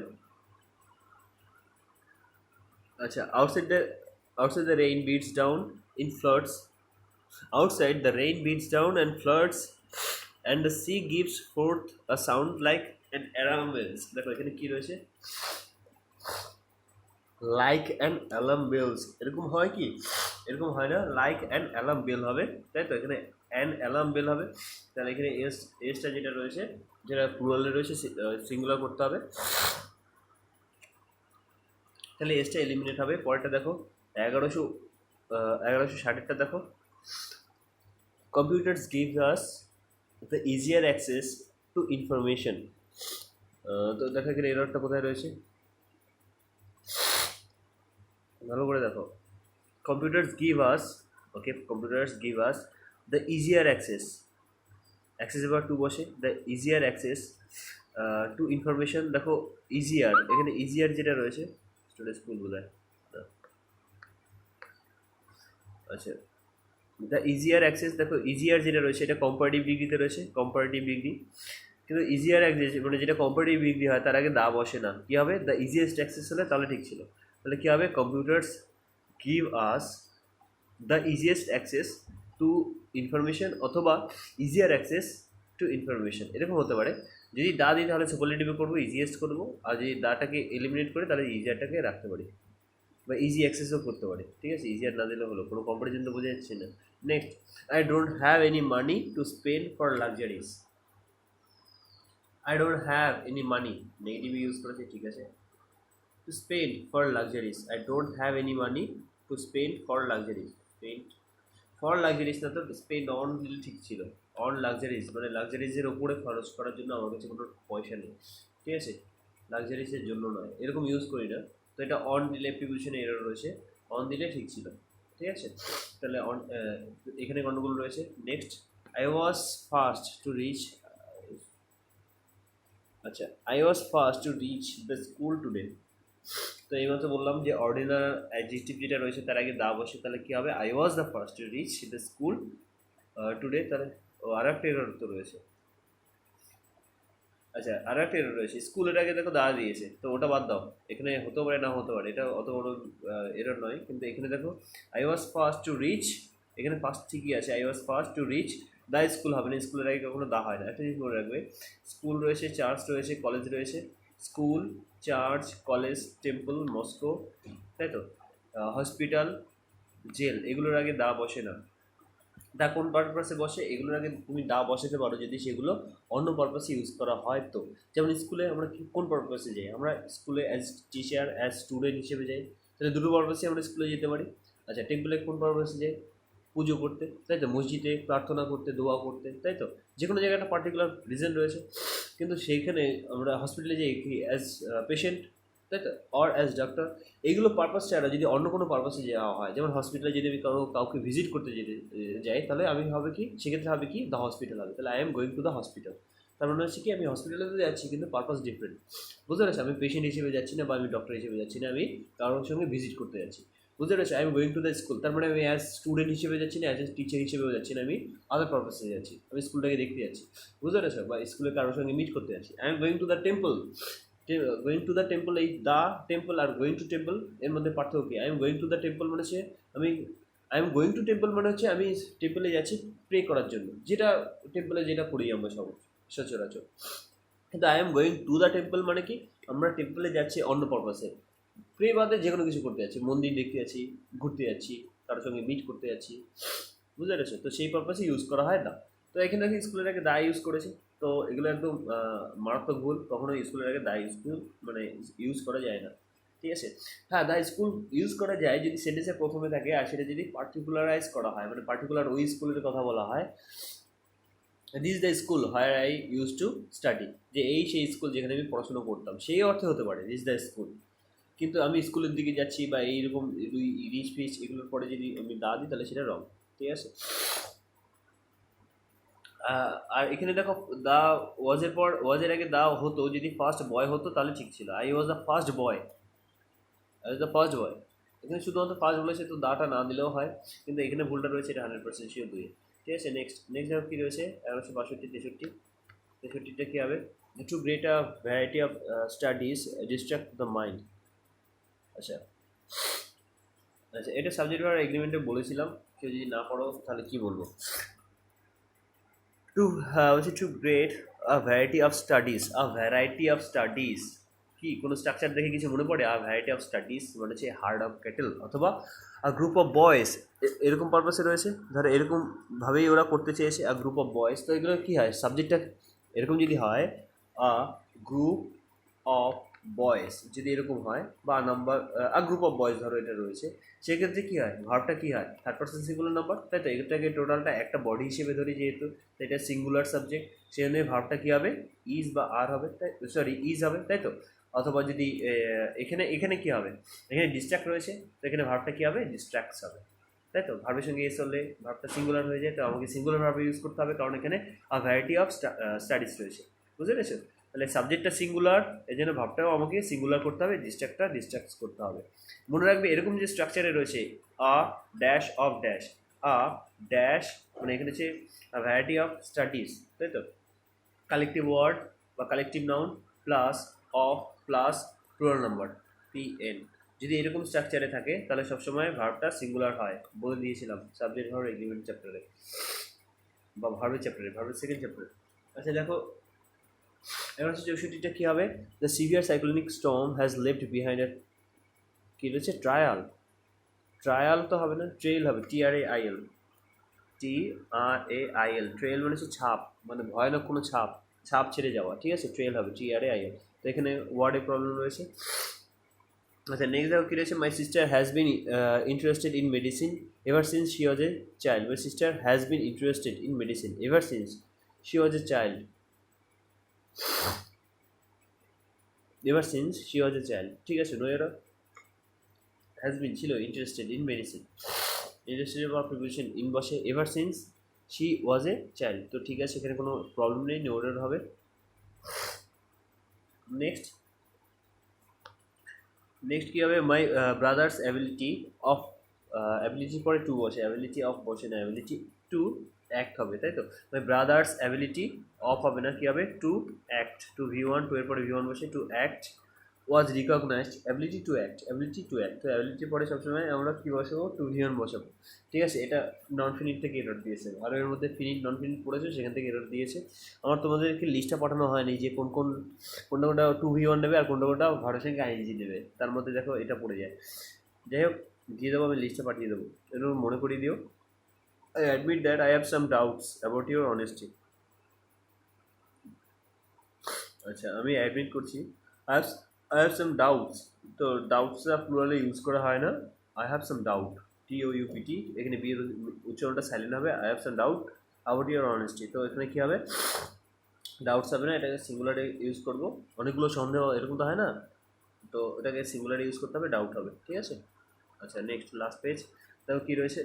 আচ্ছা, outside the rain beats down in floods, outside the rain beats down and floods and the sea gives forth a sound like an alarm bells, দেখো এখানে কি রয়েছে, লাইক অ্যান অ্যালার্ম বেলস, এরকম হয় কি, এরকম হয় না, লাইক অ্যান অ্যালার্ম বেল হবে, তাই তো, এখানে অ্যান অ্যালার্ম বেল হবে। তাহলে এখানে এসটা যেটা রয়েছে, যেটা প্লুরালে রয়েছে, সিঙ্গুলার করতে হবে, তাহলে এসটা এলিমিনেট হবে। পরেরটা দেখো, 1160টা দেখো, computers give us the easier access to information. তো দেখা গেলে এররটা কোথায় রয়েছে, ভালো করে দেখো। Computers give us, okay, computers give us the easier access, access এবার টু বসে, the easier access to information. দেখো ইজিয়ার, এখানে ইজিয়ার যেটা রয়েছে স্টুডেন্ট স্কুল বোঝায়, আচ্ছা দ্য ইজিয়ার অ্যাক্সেস, দেখো ইজিয়ার যেটা রয়েছে এটা কম্পারেটিভ ডিগ্রিতে রয়েছে, কম্পারেটিভ ডিগ্রি। কিন্তু ইজিয়ার অ্যাক্সেস মানে যেটা কম্পারেটিভ ডিগ্রি হয় তার আগে দা বসে না, কী হবে, দ্য ইজিয়েস্ট অ্যাক্সেস হলে তাহলে ঠিক ছিল। তাহলে কী হবে, computers give us the easiest access to information অথবা ইজিয়ার অ্যাক্সেস টু ইনফরমেশন, এরকম হতে পারে। যদি দা দিই তাহলে সুপারলেটিভে করবো, ইজিয়েস্ট করবো, আর যদি দাটাকে এলিমিনেট করে তাহলে ইজিয়ারটাকে রাখতে পারি বা ইজি অ্যাক্সেসও করতে পারি, ঠিক আছে। ইজিয়ার না দিলে হলো, কোনো কম্পারিজন তো বোঝা যাচ্ছে না। Next, I don't have any money to spend for luxuries. I don't have any money, negative use করেছে, ঠিক আছে। To spend for luxuries, I don't have any money to spend for luxuries, spend for luxuries না তো spend on দিলে ঠিক ছিল। On luxuries মানে লাক্সারিজের ওপরে খরচ করার জন্য আমার কাছে কোনো পয়সা নেই, ঠিক আছে, লাক্সারিজের জন্য নয়, এরকম ইউজ করি না। তো এটা অন দিলে প্রিপোজিশনে এরর রয়েছে, অন দিলে ঠিক ছিল, ঠিক আছে। তাহলে অন, এখানে গন্ডগোল রয়েছে। Next, I was first to reach, আচ্ছা I was first to reach the school today. তো এইমাত্র বললাম যে অর্ডিনার অ্যাডজেক্টিভ যেটা রয়েছে তার আগে দা বসে, তাহলে কী হবে, I was the first to reach the school today. তাহলে আর একটা এরর তো রয়েছে, আচ্ছা আর একটা এরর রয়েছে, স্কুলের আগে দেখো দা দিয়েছে, তো ওটা বাদ দাও, এখানে হতে পারে না হতে পারে, এটা অত বড় এরর নয়। কিন্তু এখানে দেখো I was first to rich, এখানে ফার্স্ট ঠিকই আছে, I was first to reach the school হবে না, স্কুলের আগে কখনো দা হয় না, একটা জিনিস মনে রাখবে। স্কুল রয়েছে, চার্চ রয়েছে, কলেজ রয়েছে, school, church, college, temple, Moscow, তাই তো, হসপিটাল, জেল, এগুলোর আগে দা বসে না। দা কোন পারপাসে বসে, এগুলোর আগে তুমি দা বসাতে পারো যদি সেগুলো অন্য পারপাসে ইউজ করা হয়। তো যেমন স্কুলে আমরা কোন পারপাসে যাই, আমরা স্কুলে অ্যাজ টিচার, অ্যাজ স্টুডেন্ট হিসেবে যাই, তাহলে দুটো পারপাসে আমরা স্কুলে যেতে পারি। আচ্ছা টেম্পলে কোন পারপাসে যাই, পুজো করতে, তাই তো, মসজিদে প্রার্থনা করতে, দোয়া করতে, তাই তো, যে কোনো জায়গায় একটা পার্টিকুলার রিজন রয়েছে। কিন্তু সেইখানে আমরা হসপিটালে যাই কি অ্যাজ পেশেন্ট, তাই তো, অর অ্যাজ ডাক্তার, এইগুলো পারপাস ছাড়া যদি অন্য কোনো পারপাসে যাওয়া হয়, যেমন হসপিটালে যদি আমি কাউকে ভিজিট করতে যেতে যাই, তাহলে আমি হবে কি, সেক্ষেত্রে হবে কি, দ্য হসপিটাল হবে, তাহলে I am going to the hospital. তার মানে হচ্ছে কি, আমি হসপিটালে তো যাচ্ছি কিন্তু পারপাস ডিফারেন্ট, বুঝতে পারছি, আমি পেশেন্ট হিসেবে যাচ্ছি না বা আমি ডক্টর হিসেবে যাচ্ছি না, আমি কারোর সঙ্গে ভিজিট করতে যাচ্ছি, বুঝতে পারছি। I am going to the school, তার মানে আমি অ্যাজ স্টুডেন্ট হিসেবে যাচ্ছি না, অ্যাজ এ টিচার হিসেবেও যাচ্ছি না, আমি আদার পারপাসে যাচ্ছি, আমি স্কুলটাকে দেখতে যাচ্ছি, বুঝতে পেরেছো, বা স্কুলে কারোর সঙ্গে মিট করতে যাচ্ছি। I am going to the temple, going to the temple, এই দ্য টেম্পল আর গোয়িং টু টেম্পল এর মধ্যে পার্থক্য কি, I am going to the temple মানে হচ্ছে আমি, I am going to temple মানে হচ্ছে আমি টেম্পলে যাচ্ছি প্রে করার জন্য, যেটা টেম্পলে যেটা করি আমরা সব সচরাচর। কিন্তু I am going to the temple মানে কি, আমরা টেম্পলে যাচ্ছি অন্য পারপাসে, প্রে বাদে যে কোনো কিছু করতে যাচ্ছি, মন্দির দেখতে যাচ্ছি, ঘুরতে যাচ্ছি, কারোর সঙ্গে মিট করতে যাচ্ছি, বুঝতে পেরেছো, তো সেই পারপাসে ইউজ করা হয় না। তো এখানে দেখি স্কুলের আগে দা ইউজ করেছে, তো এগুলো একদম মারাত্মক ভুল, কখনো স্কুলের আগে দা স্কুল মানে ইউজ করা যায় না, ঠিক আছে। হ্যাঁ দা স্কুল ইউজ করা যায় যদি সেন্টেন্সের প্রথমে থাকে, আর সেটা যদি পার্টিকুলারাইজ করা হয়, মানে পার্টিকুলার ওই স্কুলের কথা বলা হয়, this the school where I use to study, যে এই সেই স্কুল যেখানে আমি পড়াশোনা করতাম, সেই অর্থে হতে পারে দিস দ্য স্কুল। কিন্তু আমি স্কুলের দিকে যাচ্ছি বা এইরকম রিচ ফিচ এগুলোর পরে যদি আমি দা দিই তাহলে সেটা রং, ঠিক আছে। আর এখানে দেখো দা ওয়াজের পর, ওয়াজের আগে দা হতো, যদি ফার্স্ট বয় হতো তাহলে ঠিক ছিল, I was the first boy, I was the first boy. এখানে শুধুমাত্র ফার্স্ট বলেছে, তো দাটা না দিলেও হয়, কিন্তু এখানে ভুলটা রয়েছে, এটা 100% শিওর দুই, ঠিক আছে। নেক্সট নেক্সট দেখো কী রয়েছে, 1162, 63, 63টা কী হবে, too great a variety of studies distract the mind. আচ্ছা আচ্ছা, এটা সাবজেক্ট ভার এগ্রিমেন্টে বলেছিলাম, কেউ যদি না পড়ো তাহলে কী বলবো। টু হচ্ছে too great a variety of studies, a variety of studies, কি কোনো স্ট্রাকচার দেখে কিছু মনে পড়ে, আ ভ্যারাইটি অফ স্টাডিজ মানে হচ্ছে হার্ড অফ ক্যাটেল, অথবা আ গ্রুপ অফ বয়েজ, এরকম পারপাসে রয়েছে, ধরো এরকমভাবেই ওরা করতে চেয়েছে, আ গ্রুপ অফ বয়েজ, তো এগুলো কী হয় সাবজেক্টটা এরকম যদি হয়, আ গ্রুপ অফ বয়েজ যদি এরকম হয়, বা number a group of boys ধরো এটা রয়েছে, সেক্ষেত্রে কী হয়, ভার্বটা কী হয়, থার্ড পার্সন সিঙ্গুলার নাম্বার, তাই তো এটাকে টোটালটা একটা বডি হিসেবে ধরি যেহেতু, তো এটা সিঙ্গুলার সাবজেক্ট, সেই জন্য ভার্বটা কী হবে, ইজ বা আর হবে, তাই সরি ইজ হবে, তাই তো। অথবা যদি এখানে এখানে কী হবে, এখানে ডিস্ট্রাক্ট রয়েছে, তো এখানে ভার্বটা কী হবে, ডিস্ট্রাক্টস হবে, তাই তো। ভার্বের সঙ্গে এস হলে ভার্বটা সিঙ্গুলার হয়ে যায়, তো আমাকে সিঙ্গুলার ভার্ব ইউজ করতে হবে, কারণ এখানে ভ্যারাইটি অফ স্টাডিজ রয়েছে, বুঝতে পেরেছো। তাহলে সাবজেক্টটা সিঙ্গুলার, এই জন্য ভাবটাও আমাকে সিঙ্গুলার করতে হবে, ডিস্ট্রাক্টটা ডিস্ট্রাক্ট করতে হবে। মনে রাখবে এরকম যে স্ট্রাকচারে রয়েছে a dash of dash, a dash মানে এখানে হচ্ছে ভ্যারাইটি অফ স্টাডিজ, তাই তো। কালেকটিভ ওয়ার্ড বা collective noun plus of plus plural number PN, যদি এরকম স্ট্রাকচারে থাকে তাহলে সবসময় ভার্বটা সিঙ্গুলার হয়, বলে দিয়েছিলাম সাবজেক্ট ভার্ব এগ্রিমেন্ট চ্যাপ্টারে বা ভার্বের চ্যাপ্টারে, ভার্বের সেকেন্ড চ্যাপ্টারে। আচ্ছা দেখো এবার হচ্ছে 64টা কী হবে, the severe cyclonic storm has left behind a, কী রয়েছে, ট্রায়াল, ট্রায়াল তো হবে না, ট্রেল হবে, TRAIL, TRAIL, ট্রেল মানে হচ্ছে ছাপ, মানে ভয়ানক কোনো ছাপ, ছাপ ছেড়ে যাওয়া, ঠিক আছে, ট্রেল হবে TRAIL। তো এখানে ওয়ার্ডে প্রবলেম রয়েছে। আচ্ছা নেক্সট দেখো কী রয়েছে, my sister has been interested in medicine ever since she was a child, my sister has been interested in medicine ever since she was a child, ever since she was a child, ঠিক আছে। No এরা has been ছিল, interested in medicine, interested বা preparation in বসে, ever since she was a child, তো ঠিক আছে এখানে কোনো প্রবলেম নেই, নো এরর হবে। নেক্সট নেক্সট কী হবে, মাই ব্রাদার্স অ্যাবিলিটি অফ, অ্যাবিলিটি পরে টু বসে, অ্যাবিলিটি অফ বসে না, অ্যাবিলিটি টু অ্যাক্ট হবে, তাই তো। মাই ব্রাদার্স অ্যাবিলিটি অফ হবে না, কী হবে, to act, two V1, two এর পরে V1 বসে, to act was recognized, ability to act, ability to act, তো অ্যাবিলিটির পরে সবসময় আমরা কী বসাবো, টু V1 বসাবো, ঠিক আছে। এটা নন ফিনিট থেকে এরর দিয়েছে, আর এর মধ্যে ফিনিট নন ফিনিট পড়েছে, সেখান থেকে এরর দিয়েছে। আমার তোমাদেরকে লিস্টটা পাঠানো হয়নি যে কোন কোন কোনটা কোনটা 2V1 নেবে আর কোনটা কোনটা ভার্বের সঙ্গে আইএনজি নেবে, তার মধ্যে দেখো এটা পড়ে যায়। যাই হোক দিয়ে দেবো, আমি লিস্টটা পাঠিয়ে দেবো, এরকম মনে করিয়ে দিও। I admit that I have some doubts about your honesty. আচ্ছা আমি অ্যাডমিট করছি, I have I have some doubts, তো ডাউটসটা প্লুরালে ইউজ করা হয় না, I have some doubt, TOUPT, এখানে বি এর উচ্চারণটা সাইলেন্ট হবে, I have some doubt about your honesty, তো এখানে কী হবে, ডাউটস হবে না, এটাকে সিঙ্গুলারে ইউজ করবো, অনেকগুলো সন্দেহ এরকম তো হয় না, তো এটাকে সিঙ্গুলারে ইউজ করতে হবে, ডাউট হবে, ঠিক আছে। আচ্ছা নেক্সট লাস্ট পেজ দেখো কী রয়েছে,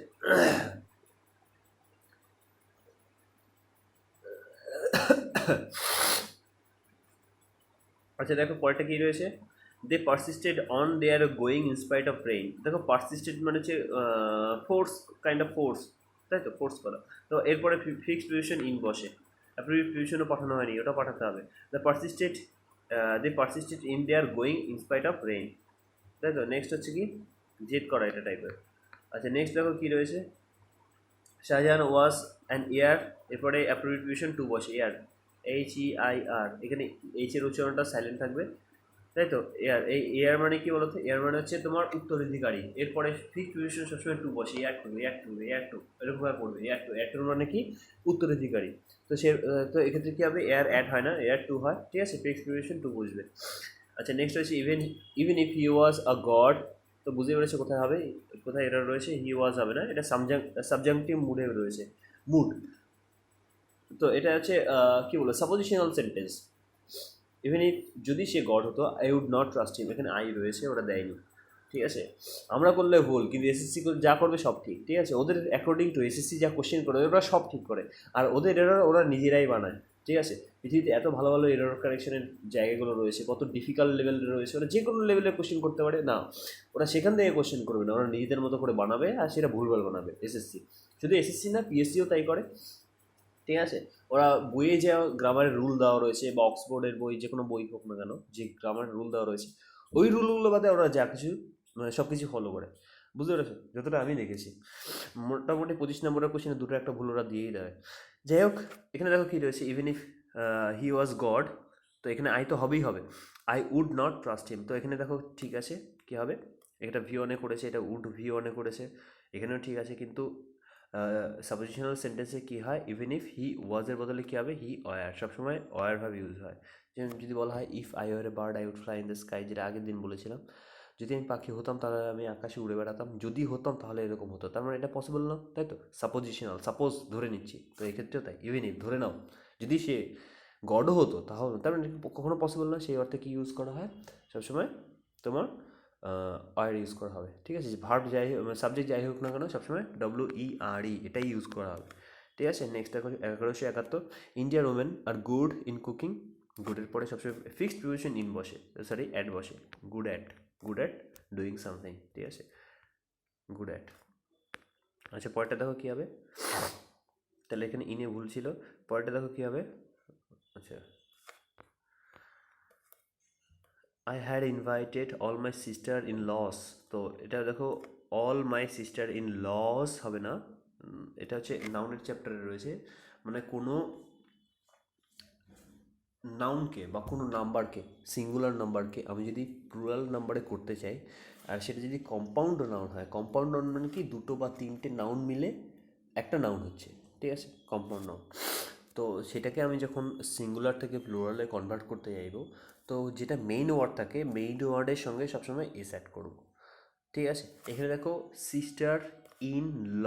আচ্ছা দেখো পরেরটা কী রয়েছে, they persisted on their going in spite of rain, দেখো পারসিস্টেড মানে হচ্ছে ফোর্স, কাইন্ড অফ ফোর্স, তাই তো, ফোর্স করা। তো এরপরে ফিক্সড প্রিপোজিশন ইন বসে, প্রিপোজিশনও পাঠানো হয়নি, ওটা পাঠাতে হবে, they persisted in their going in spite of rain, তাই তো। নেক্সট হচ্ছে কি জেদ করা, এটা টাইপের। আচ্ছা নেক্সট দেখো কী রয়েছে, শাহজাহান ওয়াজ অ্যান ইয়ার, এরপরে অ্যাপ্রিবিউশন টু বসে, ইয়ার, HEIR, এখানে এইচের উচ্চারণটা সাইলেন্ট থাকবে, তাই তো। এয়ার, এই এয়ার মানে কি বলতো, এয়ার মানে হচ্ছে তোমার উত্তরাধিকারী, এরপরে ফিক্সড প্রিপোজিশন সবসময় টু বসে, এয়ার টু এরকমভাবে পড়বে, এয়ার টু মানে কি, উত্তরাধিকারী। তো সে তো এক্ষেত্রে কী হবে, এয়ার অ্যাড হয় না, এয়ার টু হয়, ঠিক আছে, ফিক্সড প্রিপোজিশন টু বুঝবে। আচ্ছা নেক্সট হচ্ছে even if he was a god, তো বুঝতে পেরেছে কোথায় হবে, কোথায় এটা রয়েছে, হি ওয়াজ হবে না, এটা সাবজাংটিভ মুডে রয়েছে, মুড, তো এটা হচ্ছে কী বলবো, সাপোজিশনাল সেন্টেন্স। ইভেন ইফ যদি সে গড হতো, I would not trust him, এখানে আই রয়েছে, ওরা দেয়নি, ঠিক আছে। আমরা করলে ভুল, কিন্তু SSC যা করবে সব ঠিক, ঠিক আছে, ওদের অ্যাকর্ডিং টু SSC যা কোশ্চেন করে ওরা সব ঠিক করে, আর ওদের এরর ওরা নিজেরাই বানায়, ঠিক আছে। পৃথিবীতে এত ভালো ভালো এরর কারেকশনের জায়গাগুলো রয়েছে, কত ডিফিকাল্ট লেভেলের রয়েছে, ওরা যে কোনো লেভেলের কোশ্চেন করতে পারে না, ওরা সেখান থেকে কোশ্চেন করবে না, ওরা নিজেদের মতো করে বানাবে, আর সেটা ভুলভাল বানাবে SSC, শুধু SSC না PSCও তাই করে, ঠিক আছে। ওরা বইয়ে যে গ্রামারের রুল দেওয়া রয়েছে, বা অক্সফোর্ডের বই, যে কোনো বই হোক না কেন, যে গ্রামারের রুল দেওয়া রয়েছে, ওই রুলগুলো বাদে ওরা যা কিছু মানে সব কিছু ফলো করে, বুঝতে পেরেছো, যতটা আমি দেখেছি। মোটামুটি 25 নম্বরের কোশ্চেনে দুটো একটা ভুল ওরা দিয়েই দেয়। যাই হোক এখানে দেখো কী রয়েছে, even if he was God, তো এখানে আই তো হবেই হবে, I would not trust him, তো এখানে দেখো ঠিক আছে কী হবে, এটা V1 করেছে, এটা উড V1 করেছে, এখানেও ঠিক আছে, কিন্তু সাপোজিশনাল সেন্টেন্সে কী হয়, ইভেন ইফ হি ওয়াজের বদলে কী হবে, হি ওয়ার, সবসময় ওয়ার ভাবে ইউজ হয়, যেমন যদি বলা হয় if I were a bird I would fly in the sky, যেটা আগের দিন বলেছিলাম, যদি আমি পাখি হতাম তাহলে আমি আকাশে উড়ে বেড়াতাম, যদি হতাম তাহলে এরকম হতো, তার মানে এটা পসিবল না, তাই তো? সাপোজিশনাল, সাপোজ ধরে নিচ্ছি, তো এক্ষেত্রেও তাই, ইভেন ইফ ধরে নাও যদি সে গডও হতো তাহলে, তার মানে কখনো পসিবল না, সেই অর্থে কি ইউজ করা হয় সবসময় তোমার আর ইউজ করা হবে, ঠিক আছে? ভার্ব যাই হোক, সাবজেক্ট যাই হোক না কেন সবসময় WERE এটাই ইউজ করা হবে, ঠিক আছে? নেক্সট দেখো 1171, Indian women are good in cooking, গুডের পরে সবসময় ফিক্সড প্রিপোজিশন ইন বসে, সরি অ্যাট বসে, গুড অ্যাট ডুইং সামথিং, ঠিক আছে? Good at. আচ্ছা পরেরটা দেখো কী হবে, তাহলে এখানে ইনে ভুল ছিল, পরেরটা দেখো কী হবে, আচ্ছা I had invited all my sister in laws, তো এটা দেখো all my sister in laws হবে না, এটা হচ্ছে নাউনের চ্যাপ্টারে রয়েছে, মানে কোনো নাউনকে বা কোনো নাম্বারকে, সিঙ্গুলার নাম্বারকে আমি যদি প্লুরাল নাম্বারে করতে চাই, আর সেটা যদি কম্পাউন্ড নাউন হয়, কম্পাউন্ড নাউন মানে কি দুটো বা তিনটে নাউন মিলে একটা নাউন হচ্ছে, ঠিক আছে? Compound noun. তো সেটাকে আমি যখন সিঙ্গুলার থেকে প্লুরালে কনভার্ট করতে চাইব, তো যেটা মেইন ওয়ার্ড থাকে, মেইন ওয়ার্ডের সঙ্গে সবসময় এস অ্যাড করব, ঠিক আছে? এখানে দেখো সিস্টার ইন ল,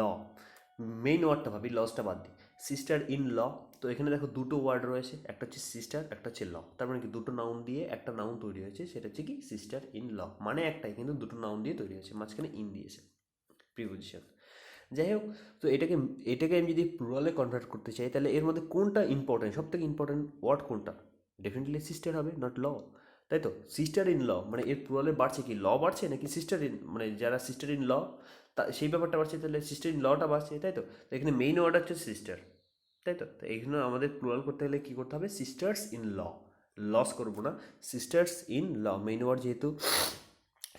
মেইন ওয়ার্ডটা ভাবি, লসটা বাদ দিই, সিস্টার ইন ল, তো এখানে দেখো দুটো ওয়ার্ড রয়েছে, একটা হচ্ছে সিস্টার, একটা হচ্ছে ল, তার মানে কি দুটো নাউন দিয়ে একটা নাউন তৈরি হয়েছে, সেটা হচ্ছে কি সিস্টার ইন ল, মানে একটাই কিন্তু দুটো নাউন দিয়ে তৈরি হয়েছে, মাঝখানে ইন দিয়েছে প্রিপোজিশন। যাই হোক, তো এটাকে আমি যদি প্লুরালে কনভার্ট করতে চাই, তাহলে এর মধ্যে কোনটা ইম্পর্টেন্ট, সব থেকে ইম্পর্টেন্ট ওয়ার্ড কোনটা? ডেফিনেটলি সিস্টার হবে, নট ল, তাই তো? সিস্টার ইন ল মানে এর প্লুরালে বাড়ছে কি, ল বাড়ছে নাকি সিস্টার ইন, মানে যারা সিস্টার ইন ল তা সেই ব্যাপারটা বাড়ছে, তাহলে সিস্টার ইন লটা বাড়ছে, তাই তো? তো এখানে মেইন ওয়ার্ড হচ্ছে সিস্টার, তাই তো? তো এইখানে আমাদের প্লুরাল করতে গেলে কী করতে হবে, সিস্টার্স ইন ল, লস করবো না, sisters in law, main word যেহেতু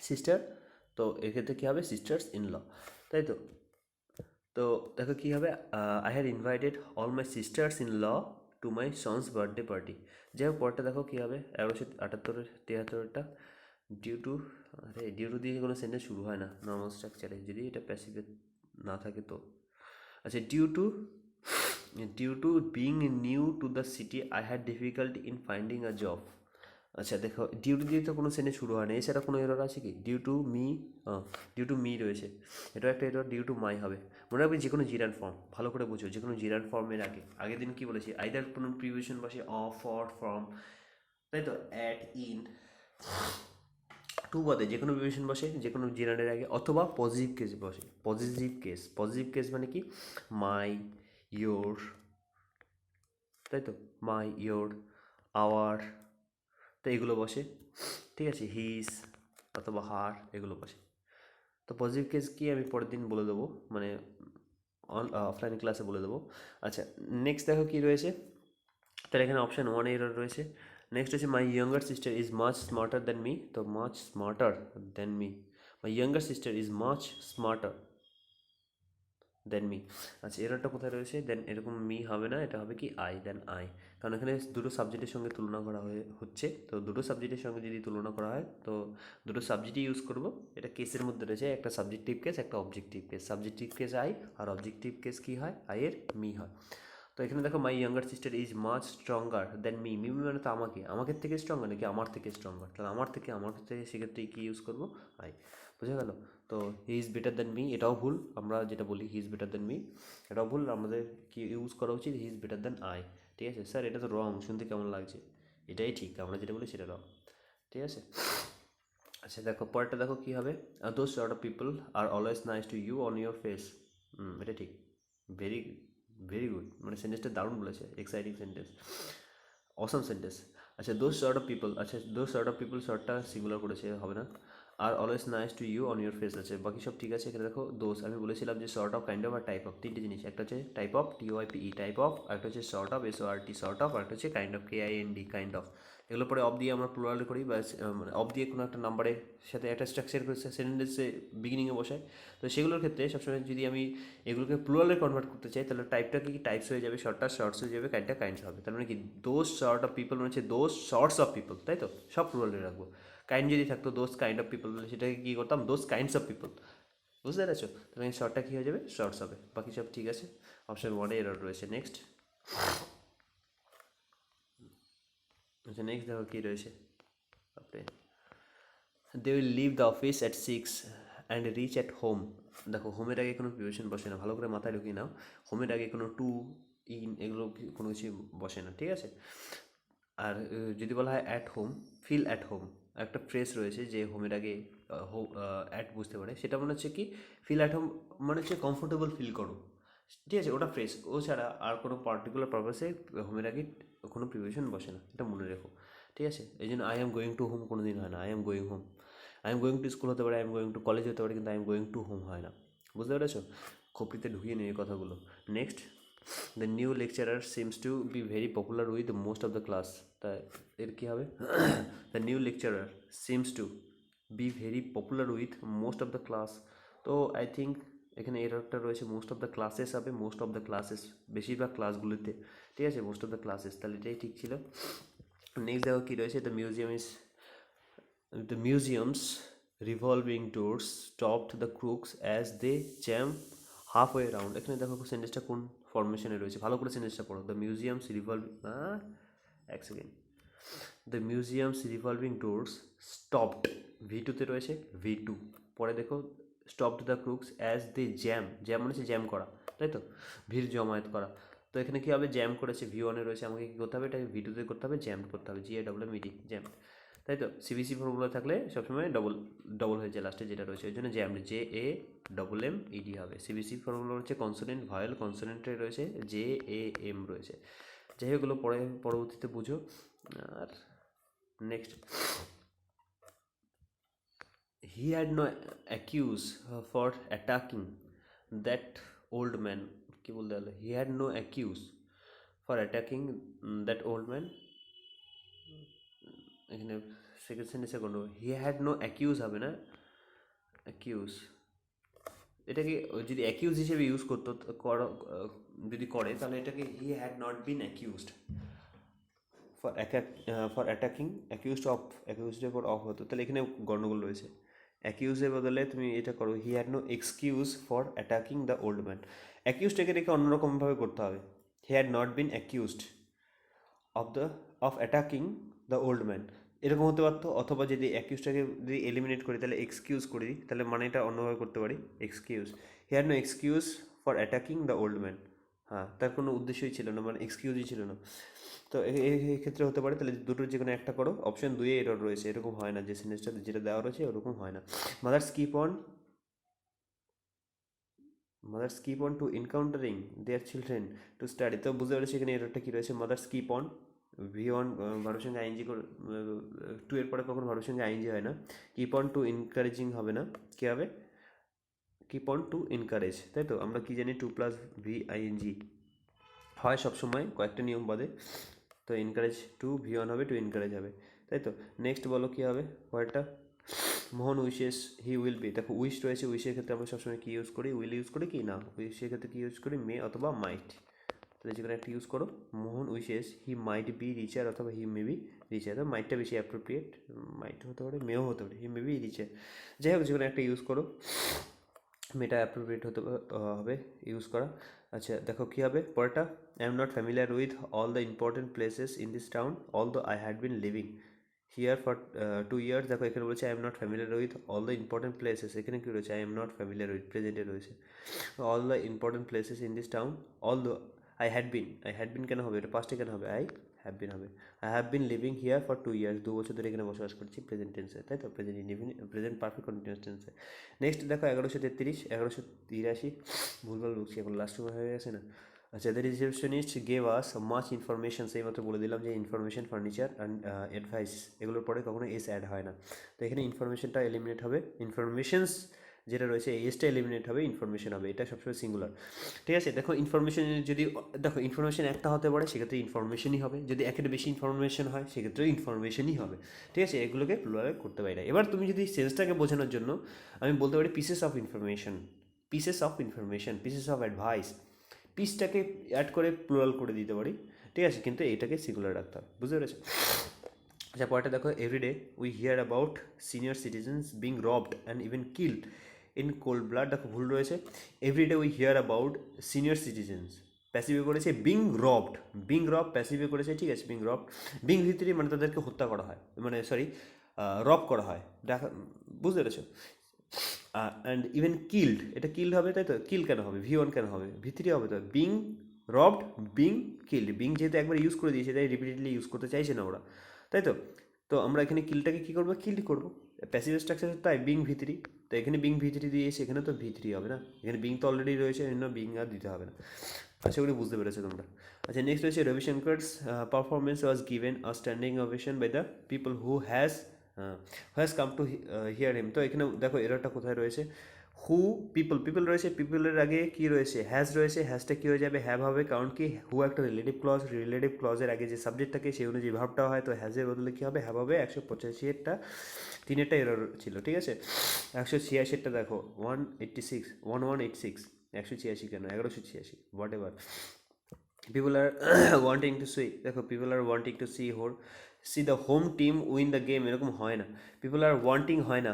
সিস্টার, তো এক্ষেত্রে কী হবে, সিস্টার্স ইন ল, তাই তো? তো দেখো কী হবে, I had invited all my sisters in law to my son's birthday party. যাই হোক পরটা দেখো কী হবে, 1178 73টা, ডিউ টু, আরে ডিউ টু দিয়ে কোনো সেন্টেন্স শুরু হয় না নর্মাল স্ট্রাকচারে, যদি এটা প্যাসিভে না থাকে তো, আচ্ছা due to being new to the city I had difficulty in finding a job. আচ্ছা দেখো ডিউ টু দিয়ে তো কোনো সেন্টেন্স শুরু হয় না, এছাড়া কোনো এরর আছে কি? ডিউ টু মি রয়েছে, এটাও একটা এরর, ডিউ টু মাই হবে। মনে রাখবে যে কোনো জিরান ফর্ম ভালো করে বুঝো, যে কোনো জিরান ফর্মের আগে, আগের দিন কী বলেছি, আইদার কোনো প্রিভিশন বসে অফ, ফর, ফ্রম, তাই তো? অ্যাট, ইন, টু বাদে যে কোনো প্রিভিশন বসে যে কোনো জিরানের আগে, অথবা পজিটিভ কেস বসে, পজিটিভ কেস মানে কি, মাই, ইয়োর, তাই তো? মাই, ইয়োর, আওয়ার, তো এগুলো বসে, ঠিক আছে? হিজ অথবা হার, এগুলো বসে। তো পজিটিভ কেস কি আমি পরের দিন বলে দেবো, মানে অফলাইন ক্লাসে বলে দেবো। আচ্ছা নেক্সট দেখো কী রয়েছে, তাহলে এখানে অপশান 1 এরর রয়েছে। নেক্সট হচ্ছে my younger sister is much smarter than me, তো much smarter than me, my younger sister is much smarter then me. আচ্ছা এররটা কোথায় রয়েছে, দেন এরকম মি হবে না, এটা হবে কি আই, কারণ এখানে দুটো সাবজেক্টের সঙ্গে তুলনা করা হচ্ছে, তো দুটো সাবজেক্টের সঙ্গে যদি তুলনা করা হয় তো দুটো সাবজেক্টই ইউজ করব, এটা কেসের মধ্যে রয়েছে, একটা সাবজেক্টিভ কেস একটা objective case, subjective case I আর অবজেক্টিভ কেস কী হয়, আইয়ের মি হয়। তো এখানে দেখো my younger sister is much stronger then me, মানে তো আমাকে থেকে স্ট্রঙ্গার নাকি আমার থেকে স্ট্রঙ্গার, তাহলে আমার থেকে সেক্ষেত্রে কী ইউজ করবো, আই, বুঝা গেল? তো he is better than me এটাও ভুল, আমরা যেটা বলি he is better than me এটাও ভুল, আমাদের কি ইউজ করা উচিত, he is better than I, ঠিক আছে? স্যার এটা তো রং, শুনতে কেমন লাগছে? এটাই ঠিক, আমরা যেটা বলি সেটা রং, ঠিক আছে? আচ্ছা দেখো পরেরটা দেখো কী হবে, those sort of people are always nice to you on your face, এটা ঠিক, ভেরি ভেরি গুড, মানে সেন্টেন্সটা দারুণ বলেছে, এক্সাইটিং সেন্টেন্স, অসম সেন্টেন্স। আচ্ছা দোজ সর্ট অফ পিপল শর্টটা সিঙ্গুলার করেছে, হবে না। Are always nice to you on your face আছে, বাকি সব ঠিক আছে। এখানে দেখো দোজ, আমি বলেছিলাম যে শর্ট অফ, কাইন্ড অফ আর টাইপ অফ, তিনটে জিনিস, একটা হচ্ছে type of TYPE type of, একটা হচ্ছে sort of SORT sort of, আর একটা হচ্ছে kind of KIND kind of. এগুলো পরে অফ দিয়ে আমরা প্লুরাল করি, বা মানে অফ দিয়ে কোনো একটা নাম্বারের সাথে একটা স্ট্রাকচার করে সেন্টেন্সে বিগিনিংয়ে বসাই, তো সেগুলোর ক্ষেত্রে সবসময় যদি আমি এগুলোকে প্লুরালে কনভার্ট করতে চাই, তাহলে টাইপটা কি টাইপস হয়ে যাবে, শর্টটা শর্টস হয়ে যাবে, কাইন্ডটা কাইন্ডস হবে, তার মানে কি দোজ শর্ট অফ পিপল মানে হচ্ছে দোজ শর্টস অফ পিপল, তাই তো? সব প্লুরালে রাখবো। কাইন্ড যদি থাকতো দোজ কাইন্ড অফ পিপল, সেটাকে কী করতাম, দোজ কাইন্ডস অফ পিপল, বুঝতে পেরেছো? তাহলে শর্টটা কী হয়ে যাবে, শর্টস হবে, বাকি সব ঠিক আছে। অপশন 1 এরর রয়েছে। নেক্সট আচ্ছা নেক্সট দেখো কী রয়েছে আপনি they will leave the office at 6 and reach at home. দেখো হোমের আগে কোনো প্রিপারেশন বসে না, ভালো করে মাথায় ঢুকিয়ে নাও। হোমের আগে কোনো টু ইন এগুলো কোনো কিছু বসে না, ঠিক আছে। আর যদি বলা হয় at home, feel at home, একটা ফ্রেজ রয়েছে যে হোমের আগে অ্যাট বুঝতে পারে, সেটা মনে হচ্ছে কি ফিল অ্যাট হোম মানে হচ্ছে কমফোর্টেবল ফিল করো, ঠিক আছে, ওটা ফ্রেশ। ও ছাড়া আর কোনো পার্টিকুলার পারপাসে হোমের আগে কোনো প্রিপারেশন বসে না, এটা মনে রেখো, ঠিক আছে। এই জন্য I am going to home কোনো দিন হয় না, I am going home. I am going to school হতে পারে, I am going to college হতে পারে, কিন্তু I am going to home হয় না, বুঝতে পেরেছো। খোপড়িতে ঢুকিয়ে নিয়ে এই কথাগুলো। Next, the new lecturer seems to be very popular with most of the class. তাই এর কী হবে? The new lecturer seems to be very popular with most of the class. তো আই থিঙ্ক এখানে এররটা রয়েছে, মোস্ট অফ দ্য ক্লাসেস হবে, most of the classes বেশিরভাগ ক্লাসগুলিতে, ঠিক আছে, মোস্ট অফ দ্য ক্লাসেস, তাহলে এটাই ঠিক ছিল। নেক্সট দেখো কী রয়েছে, the museum's revolving doors stopped the crooks as they jam half way round. এখানে দেখো সেন্টেন্সটা কোন ফরমেশনে রয়েছে, ভালো করে সেন্টেন্সটা পড়ো। দ্য মিউজিয়ামস রিভলভিং, এক second, the museum's revolving doors stopped, V টুতে রয়েছে, ভি টু, পরে দেখো stopped the crooks as they jam, jam মানে হচ্ছে জ্যাম করা, তাই তো, ভিড় জমায়েত করা। তো এখানে কী হবে, জ্যাম করেছে, ভি ওয়ানে রয়েছে, আমাকে কী করতে হবে, এটাকে ভি টুতে করতে হবে, জ্যাম করতে হবে, GAMMED, জ্যাম, তাই তো। সিবিসি ফর্মুলা থাকলে সবসময় ডবল ডবল হয়ে যায় লাস্টে যেটা রয়েছে, ওই জন্য জ্যাম, JAMMED হবে। সিবিসি ফর্মুলা হচ্ছে কনসোনেন্ট ভয়েল, কনসোনেন্টে রয়েছে JAM রয়েছে। যাই হোক, এগুলো পরে পরবর্তীতে বুঝো। আর next, he had no accuse for attacking that old man. কী বলতে গেলে, he had no accuse for attacking that old man. এখানে সেকেন্ড সেন্টেন্সে কোনো হি হ্যাড নো অ্যাকিউজ হবে না, অ্যাকিউজ, এটাকে যদি অ্যাকিউজ হিসেবে ইউজ করতো যদি করে, তাহলে এটাকে he had not been accused for attacking, অ্যাকিউজডের পর অফ হতো, তাহলে এখানে গণ্ডগোল রয়েছে। অ্যাকিউজের বদলে তুমি এটা করো, he had no excuse for attacking the old man. অ্যাকিউজটাকে রেখে অন্যরকমভাবে করতে হবে, he had not been accused of attacking the old man, এরকম হতে পারতো। অথবা যদি অ্যাকিউজটাকে যদি এলিমিনেট করি, তাহলে এক্সকিউজ করে দিই, তাহলে মানে এটা অন্যভাবে করতে পারি, excuse, he had no excuse for attacking the old man. হ্যাঁ, তার কোনো উদ্দেশ্যই ছিল না, মানে এক্সকিউজই ছিল না। তো এই ক্ষেত্রে হতে পারে, তাহলে দুটোর যে কোনো একটা করো। অপশন 2 এরর রয়েছে, এরকম হয় না, যে সেন্টেন্সটা যেটা দেওয়া রয়েছে ওরকম হয় না। Mothers keep on to encountering their children to study. তো বুঝতে পারছি এখানে এররটা কী রয়েছে, মাদার্স কিপ অন, V1 ভার্বের সঙ্গে আইএনজি, টু এর পরে কখনো ভার্বের সঙ্গে আইএনজি হয় না। কিপ অন টু এনকারেজিং হবে না, কী হবে, কিপ অন টু এনকারেজ, তাই তো। আমরা কি জানি, 2+VING হয় সবসময়, কয়েকটা নিয়ম বাদে। তো এনকারেজ টু, V1 হবে, টু এনকারেজ হবে, তাই তো। নেক্সট বলো কী হবে পরেরটা, মোহন উইশেস হি উইল বি। দেখো উইশ রয়েছে, উইশের ক্ষেত্রে আমরা সবসময় কী ইউজ করি, উইল ইউজ করি কি না, উইশের ক্ষেত্রে কী ইউজ করি, মে অথবা মাইট। তাহলে যেখানে একটা ইউজ করো, মোহন উইশেস হি মাইট বি রিচার, অথবা হি মে বি রিচার। তো মাইটটা বেশি অ্যাপ্রোপ্রিয়েট, মাইট হতে পারে, মেও হতে পারে, হি মে বি রিচার। যাই হোক, যেখানে একটা ইউজ করো, মেটা অ্যাপ্রোপ্রিয়েট হতে হবে ইউজ করা। আচ্ছা দেখো কী হবে পরেরটা, I am not familiar with all the important places in this town all the I had been living here for 2 years। দেখো এখানে বলেছে I am not familiar with all the important places, এখানে কী রয়েছে, I am not familiar with, প্রেজেন্টে রয়েছে। All the important places in this town, all the I had been কেন হবে, এটা পাস্টে কেন হবে, আই হ্যাভ বিন হবে। I have been living here for 2 years, 2 বছর ধরে এখানে বসবাস করছি, প্রেজেন্ট টেন্সে, তাই তো, প্রেজেন্ট পারফেক্ট কন্টিনিউয়াস টেন্সে। নেক্সট দেখো 1133, 1183, ভুলভাল বলছি এখন, লাস্ট সময় হয়ে গেছে না। আচ্ছা, the receptionist gave us much information, সেই মতো বলে দিলাম যে ইনফরমেশন, ফার্নিচার অ্যান্ড অ্যাডভাইস, এগুলোর পরে কখনো এস অ্যাড হয় না। তো এখানে ইনফরমেশনটা এলিমিনেট হবে, ইনফরমেশনস যেটা রয়েছে এসটা এলিমিনেট হবে, ইনফরমেশন হবে, এটা সবসময় সিঙ্গুলার, ঠিক আছে। দেখো ইনফরমেশন যদি, দেখো ইনফরমেশন একটা হতে পারে, সেক্ষেত্রে ইনফরমেশনই হবে, যদি একের বেশি ইনফরমেশন হয় সেক্ষেত্রেও ইনফরমেশনই হবে, ঠিক আছে। এগুলোকে প্লুরাল করতে পারি না। এবার তুমি যদি সেন্সটাকে বোঝানোর জন্য আমি বলতে পারি pieces of information, pieces of information, pieces of advice, পিসটাকে অ্যাড করে প্লুরাল করে দিতে পারি, ঠিক আছে, কিন্তু এটাকে সিঙ্গুলার রাখতে হবে, বুঝতে পেরেছো। আচ্ছা পরেরটা দেখো, everyday we hear about senior citizens being robbed and even killed in cold blood. দেখো ভুল রয়েছে, everyday we hear about senior citizens, প্যাসিভে করেছে বিং রবড, বিং রব প্যাসিভে করেছে, ঠিক আছে, বিং রবড, বিং ভিতরে মানে তাদেরকে হত্যা করা হয়, মানে সরি রব করা হয়, দেখা, বুঝতে পেরেছো? অ্যান্ড ইভেন কিল্ড, এটা কিল্ড হবে, তাই তো, কিল কেন হবে, V1 কেন হবে, V3 হবে তো, being robbed, being killed, being যেহেতু একবার ইউজ করে দিয়েছে তাই রিপিটেডলি ইউজ করতে চাইছে না ওরা, তাই তো। তো আমরা এখানে কিলটাকে কী করবো, কিল্ড করবো, প্যাসিভ স্ট্রাকচার তাই বিং V3, তো এখানে বিং V3 দিয়েছে, এখানে তো V3 হবে না, এখানে বিং তো অলরেডি রয়েছে, এখানে বিং আর দিতে হবে না। আশা করি বুঝতে পেরেছো তোমরা। আচ্ছা, নেক্সট রয়েছে Ravishankar's performance was given a standing ovation by the people who has come to hear him. তো এখানে দেখো এররটা কোথায় রয়েছে, হু, পিপল, পিপল রয়েছে, পিপলের আগে কি রয়েছে, হ্যাজ রয়েছে, হ্যাজটা কী হয়ে যাবে, হ্যাভ হবে, কারণ কি হু একটা রিলেটিভ ক্লজ, রিলেটিভ ক্লজের আগে যে সাবজেক্ট থাকে সেই অনুযায়ী ভাবটা হয়, তো হ্যাজের বদলে কী হবে, হ্যাভ হবে। 185-এরটা 3-এরটা এরর ছিল, ঠিক আছে। 186-এরটা দেখো 186, 1186, 186 কেন, 1186, whatever. People are wanting to see, দেখো people are wanting to see the home team win the game, এরকম হয় না, পিপল আর ওয়ান্টিং হয় না,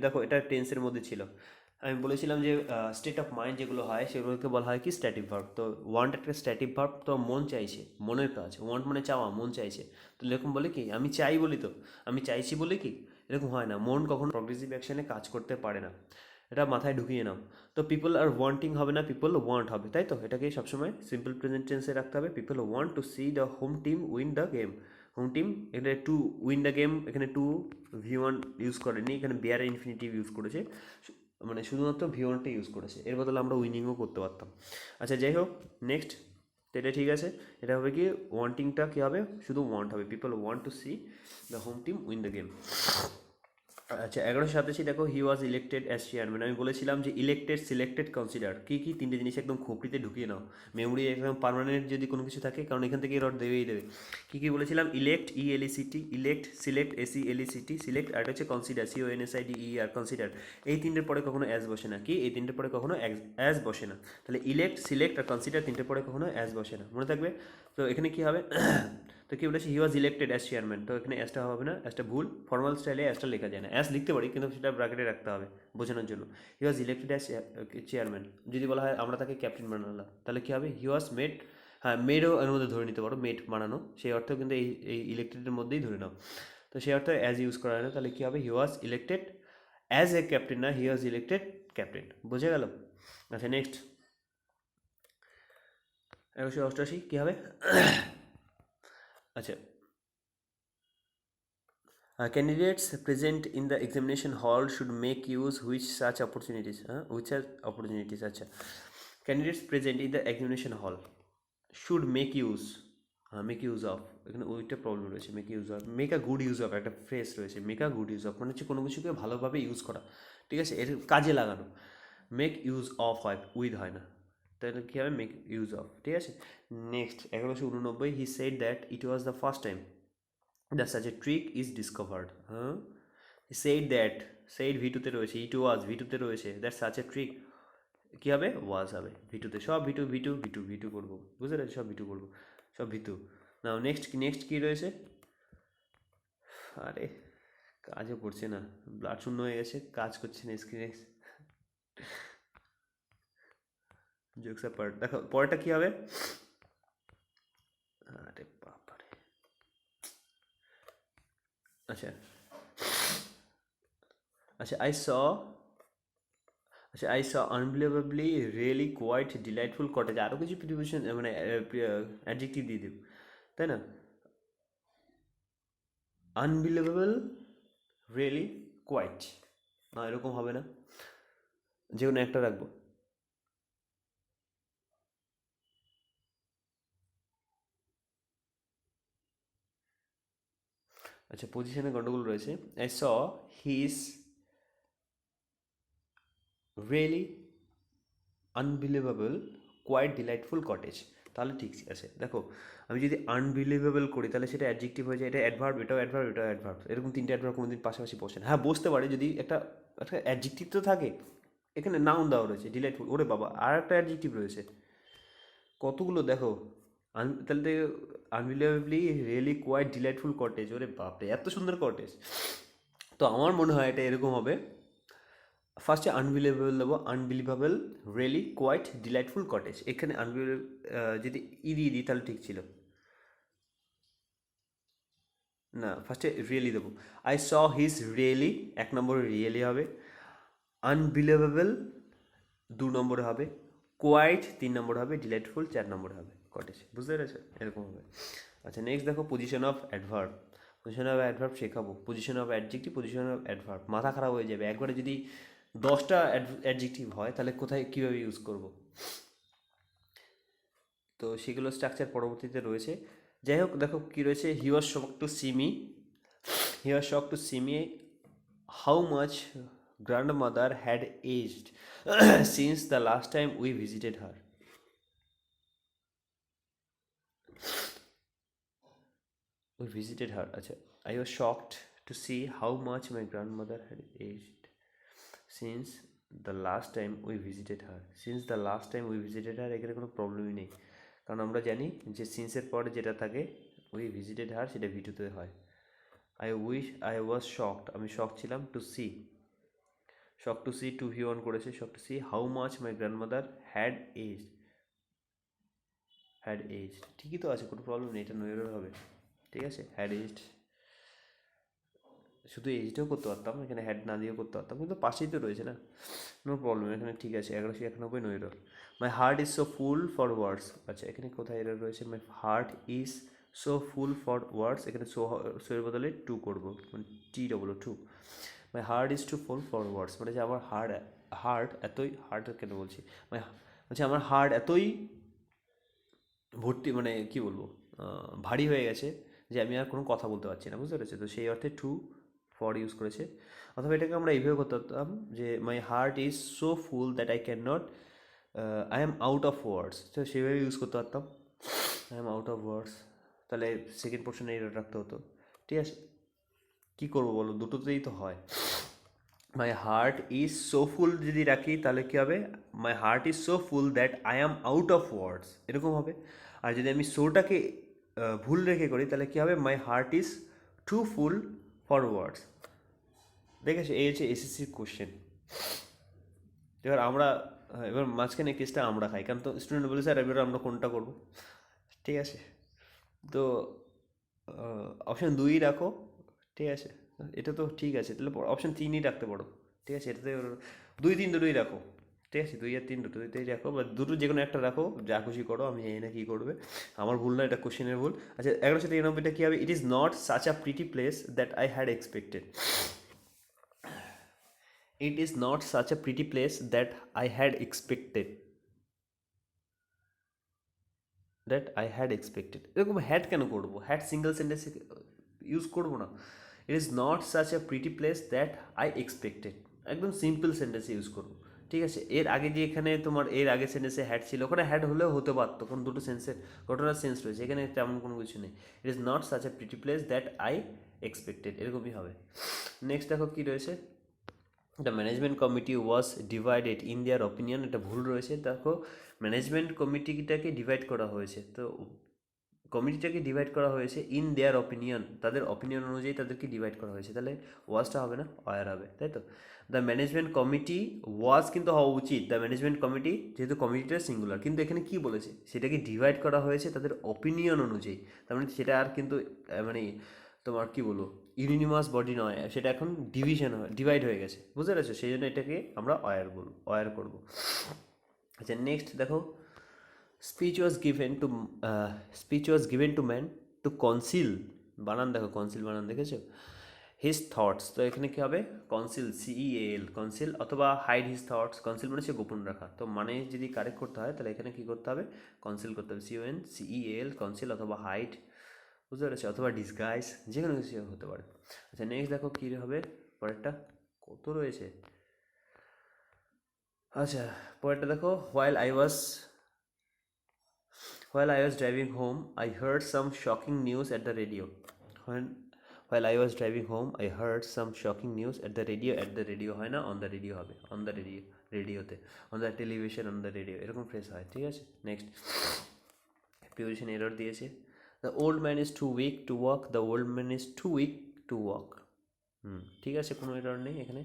দেখো এটা টেন্সের মধ্যে ছিল। আমি বলেছিলাম যে স্টেট অফ মাইন্ড যেগুলো হয় সেগুলোকে বলা হয় কি স্ট্যাটিক ভার্ব, তো ওয়ান্ট একটা স্ট্যাটিক ভার্ব, তো মন চাইছে, মনের কাজ, ওয়ান্ট মানে চাওয়া, মন চাইছে, তো এরকম বলে কি আমি চাই বলি, তো আমি চাইছি বলে কি, এরকম হয় না, মন কখনো প্রগ্রেসিভ অ্যাকশনে কাজ করতে পারে না, এটা মাথায় ঢুকিয়ে নাও। তো পিপল আর ওয়ান্টিং হবে না, পিপল ওয়ান্ট হবে, তাই তো, এটাকে সবসময় সিম্পল প্রেজেন্ট টেন্সে রাখতে হবে, people want to see the home team win the game, home team, এখানে টু উইন দ্য গেম, এখানে টু V1 ইউজ করেনি, এখানে বেয়ার ইনফিনিটিভ ইউজ করেছে, মানে শুধুমাত্র V1টা ইউজ করেছে, এর বদলে আমরা উইনিংও করতে পারতাম। আচ্ছা যাই হোক, নেক্সট, তো এটা ঠিক আছে, এটা হবে কি ওয়ান্টিংটা কী হবে, শুধু ওয়ান্ট হবে, people want to see the home team win the game. আচ্ছা 1187 দেখো হি ওয়াজ ইলেক্টেড অ্যাজ চেয়ারম্যান, আমি বলেছিলাম যে ইলেক্টেড, সিলেক্টেড, কনসিডার, কী কী তিনটে জিনিস একদম খোপড়িতে ঢুকিয়ে নাও, মেমোরি একদম পার্মানেন্ট যদি কোনো কিছু থাকে, কারণ এখান থেকে রড দেবেই দেবে। কী কী বলেছিলাম, elect, ELECT, elect, select, SELECT, select, আর হচ্ছে কনসিডার, CONSIDER, কনসিডার, এই তিনটের পরে কখনো অ্যাজ বসে না, কি এই তিনটের পরে কখনো অ্যাজ বসে না, তাহলে ইলেক্ট, সিলেক্ট আর কনসিডার তিনটের পরে কখনো অ্যাজ বসে না, মনে থাকবে। তো এখানে কী হবে, তো কী বলেছে, he was elected as chairman, তো এখানে অ্যাসটা হবে না, অ্যাসটা ভুল, ফর্মাল স্টাইলে অ্যাসটা লেখা যায় না, অ্যাস লিখতে পারি কিন্তু সেটা ব্র্যাকেটে রাখতে হবে বোঝানোর জন্য। হি ওয়াজ ইলেক্টেড অ্যাজ চেয়ারম্যান, যদি বলা হয় আমরা তাকে ক্যাপ্টেন বানালাম, তাহলে কী হবে, হি ওয়াজ মেড, হ্যাঁ মেডও এর মধ্যে ধরে নিতে পারো, মেড বানানো, সেই অর্থ কিন্তু এই ইলেক্টেডের মধ্যেই ধরে নাও, তো সেই অর্থে অ্যাজ ইউজ করা হয় না, তাহলে কী হবে, he was elected as a captain, না হি ওয়াজ ইলেক্টেড ক্যাপ্টেন, বোঝা গেল। আচ্ছা নেক্সট 1188 কী হবে, আচ্ছা candidates present in the examination hall should make use which such opportunities, which such opportunities, আচ্ছা candidates present in the examination hall should make use, make use of, এখানে ওইটা problem রয়েছে, make use of, make a good use of, একটা phrase রয়েছে, make a good use of মানে হচ্ছে কোনো কিছুকে ভালোভাবে ইউজ করা, ঠিক আছে, এর কাজে লাগানো, মেক ইউজ অফ হয়, উইথ হয় না, তাহলে কী হবে, মেক ইউজ অফ, ঠিক আছে। Next 1189, he said that it was the first time that such a trick is discovered, said that, said V2-তে রয়েছে, it was V2-তে রয়েছে, that such a trick কী হবে, was হবে, V2-তে সব V2 করবো, বুঝতে পেরেছি, সব V2 করবো, সব V2। নাও নেক্সট কী রয়েছে, আরে কাজও করছে না, ব্লাড শূন্য হয়ে গেছে, কাজ করছে না স্ক্রিনে, জোকসা পার্ট, দেখো পরেরটা কী হবে, আরে বাবারে, আচ্ছা আচ্ছা I saw unbelievably really quite delightful cottage, আরও কিছু প্রিপোজিশন মানে অ্যাডজেক্টিভ দিয়ে দেব, তাই না, আনবিলিভেবল, রিয়েলি, কোয়াইট, না এরকম হবে না, যে কোনো একটা রাখবো। আচ্ছা পজিশনে গন্ডগোল রয়েছে, I saw his really unbelievable quite delightful cottage, তাহলে ঠিক আছে। দেখো আমি যদি আনবিলিভেবল করি তাহলে সেটা অ্যাডজেক্টিভ হয়ে যায়, এটা অ্যাডভার্ব, এটাও অ্যাডভার্ব, এটাও অ্যাডভার্ব, এরকম তিনটে অ্যাডভার্ব কোনোদিন পাশাপাশি বসে না, হ্যাঁ বসতে পারে যদি একটা একটা অ্যাডজেক্টিভ তো থাকে, এখানে নাউন দেওয়া রয়েছে ডিলাইটফুল, ওরে বাবা আর একটা অ্যাডজেক্টিভ রয়েছে, কতগুলো দেখো, তাহলে unbelievably really quite delightful cottage, ওরে বাপরে এত সুন্দর কটেজ, তো আমার মনে হয় এটা এরকম হবে, ফার্স্টে আনবিলিভেবল দেবো, unbelievable really quite delightful cottage. এখানে আনবিলিভেবল যদি দিয়ে দিই তাহলে ঠিক ছিল না, ফার্স্টে রিয়েলি দেবো। আই স হিজ রিয়েলি, এক নম্বরে রিয়েলি হবে। আনবিলিভেবল 2 নম্বরে হবে। কোয়াইট 3 নম্বর হবে। ডিলাইটফুল 4 নম্বরে হবে। কটেজ, বুঝতে পেরেছো? এরকম হবে। আচ্ছা, নেক্সট দেখো position of adverb. Position of adverb শেখাবো। Position of adjective, position of adverb, মাথা খারাপ হয়ে যাবে একবারে। যদি 10টা অ্যাডজেক্টিভ হয় তাহলে কোথায় কীভাবে ইউজ করব, তো সেগুলো স্ট্রাকচার পরবর্তীতে রয়েছে। যাই হোক, দেখো কী রয়েছে। He was shock to see me, he was shock to see me how much grandmother had aged since the last time we visited her. We visited her. Acha, I was shocked to see how much my grandmother had aged since the last time we visited her. Since the last time we visited her, এখানে কোনো প্রবলেমই নেই, কারণ আমরা জানি যে সিন্সের পরে যেটা থাকে we visited her সেটা ভিটুতে হয়। I was shocked, আমি শক ছিলাম, to see, shock to see to V on করেছে, shock to see how much my grandmother had aged, ঠিকই তো আছে, কোনো প্রবলেম নেই, এটা নৈরের হবে। ঠিক আছে, হ্যাড এজড, শুধু এজটাও করতে পারতাম, এখানে হ্যাড না দিয়েও করতে পারতাম, কিন্তু পাশেই তো রয়েছে না, নো প্রবলেম, এখানে ঠিক আছে। 1191 নৈরর। My heart is so full for words. আচ্ছা, এখানে কোথায় এরর রয়েছে? My heart is so full for words, এখানে সোয়ের বদলে টু করবো, মানে TOO। My heart is too full for words, মানে যে আমার হার্ট এতই, হার্ট কেন বলছি, মাই বলছে আমার হার্ট এতই ভর্তি, মানে কী বলবো, ভারী হয়ে গেছে যে আমি আর কোনো কথা বলতে পারছি না, বুঝতে পেরেছি? তো সেই অর্থে টু ফর ইউজ করেছে। অথবা এটাকে আমরা এইভাবে করতে পারতাম যে মাই heart is so full that I can not, I am out of words, তো সেইভাবে ইউজ করতে পারতাম, I am out of words. তাহলে সেকেন্ড পোর্শনে এটা রাখতে হতো। ঠিক আছে, কী করবো বলো, দুটোতেই তো হয়। মাই হার্ট ইজ সো ফুল যদি রাখি তাহলে কী হবে? My heart is so full that I am out of words, এরকম হবে। আর যদি আমি সোটাকে ভুল রেখে করি তাহলে কী হবে? My heart is too full for words. দেখেছো, এই হচ্ছে এসএসসির কোশ্চেন। এবার মাঝখানে কেসটা আমরা খাই, কারণ তো স্টুডেন্ট বলে স্যার এবার আমরা কোনটা করবো। ঠিক আছে, তো অপশান 2 রাখো। ঠিক আছে, এটা তো ঠিক আছে, তাহলে অপশান 3ই রাখতে পারো। ঠিক আছে, এটাতে 2, 3 দুটোই রাখো। ঠিক আছে, 2 আর 3 দুটোতেই রাখো, বা দুটো যে কোনো একটা রাখো, যা খুশি করো, আমি জানি না কী করবে, আমার ভুল না, এটা কোশ্চেনের ভুল। আচ্ছা, 1193টা কী হবে? It is not such a pretty place that I had expected. It is not such a pretty place that I had expected, এরকম হ্যাড কেন করবো? হ্যাড সিঙ্গেল সেন্টেন্সে ইউজ করবো না। ইট is not such a pretty place that I expected, একদম simple সেন্টেন্সে use করবো। ঠিক আছে, এর আগে যে এখানে তোমার এর আগে সেন্টেন্সে হ্যাড ছিল, ওখানে হ্যাড হলেও হতে পারতো, কারণ দুটো সেন্সের ঘটনার সেন্স রয়েছে, এখানে তেমন কোনো কিছু নেই। ইট is not such a pretty place that I expected, এরকমই হবে। নেক্সট দেখো কী রয়েছে। The management committee was divided in their opinion, এটা ভুল রয়েছে। দেখো, ম্যানেজমেন্ট কমিটিটাকে ডিভাইড করা হয়েছে, তো কমিটিটাকে ডিভাইড করা হয়েছে ইন দেয়ার অপিনিয়ন, তাদের অপিনিয়ন অনুযায়ী তাদেরকে ডিভাইড করা হয়েছে, তাহলে ওয়াজটা হবে না, ওয়ার হবে, তাই তো। দ্য ম্যানেজমেন্ট কমিটি ওয়াজ কিন্তু হওয়া উচিত, দ্য ম্যানেজমেন্ট কমিটি, যেহেতু কমিটিটা সিঙ্গুলার, কিন্তু এখানে কি বলেছে, সেটাকে ডিভাইড করা হয়েছে তাদের অপিনিয়ন অনুযায়ী, তার মানে সেটা আর কিন্তু মানে তোমার কি বলবো, ইউনিনিমাস বডি নয়, সেটা এখন ডিভাইড হয়ে গেছে, বুঝতে পেরেছো? সেই জন্য এটাকে আমরা ওয়ার করবো। আচ্ছা, নেক্সট দেখো, speech was given to man to conceal, বানান দেখো, কনসিল বানান দেখেছো, হিজ থটস, তো এখানে কী হবে? কনসিল, CEAL, কনসিল, অথবা হাইড হিজ থটস, কনসিল মানে হচ্ছে গোপন রাখা, তো মানে যদি কারেক্ট করতে হয় তাহলে এখানে কী করতে হবে? কনসিল করতে হবে, CONCEAL, কনসিল, অথবা হাইড, বুঝতে পেরেছো, অথবা ডিসগাইজ, যে কোনো কিছু হতে পারে। আচ্ছা, নেক্সট দেখো কী হবে পরেরটা, কত রয়েছে। আচ্ছা, পরেরটা দেখো, While I was driving home, I heard some shocking news at the radio. While I was driving home, I heard some shocking news at the radio. At the radio হয় না, on the radio হবে, on the radio, রেডিওতে, on the television, on the radio, এরকম phrase হয়। ঠিক আছে, next, preposition error দিয়েছে। The old man is too weak to walk, the old man is too weak to walk। ঠিক আছে, কোনো এরর নেই এখানে।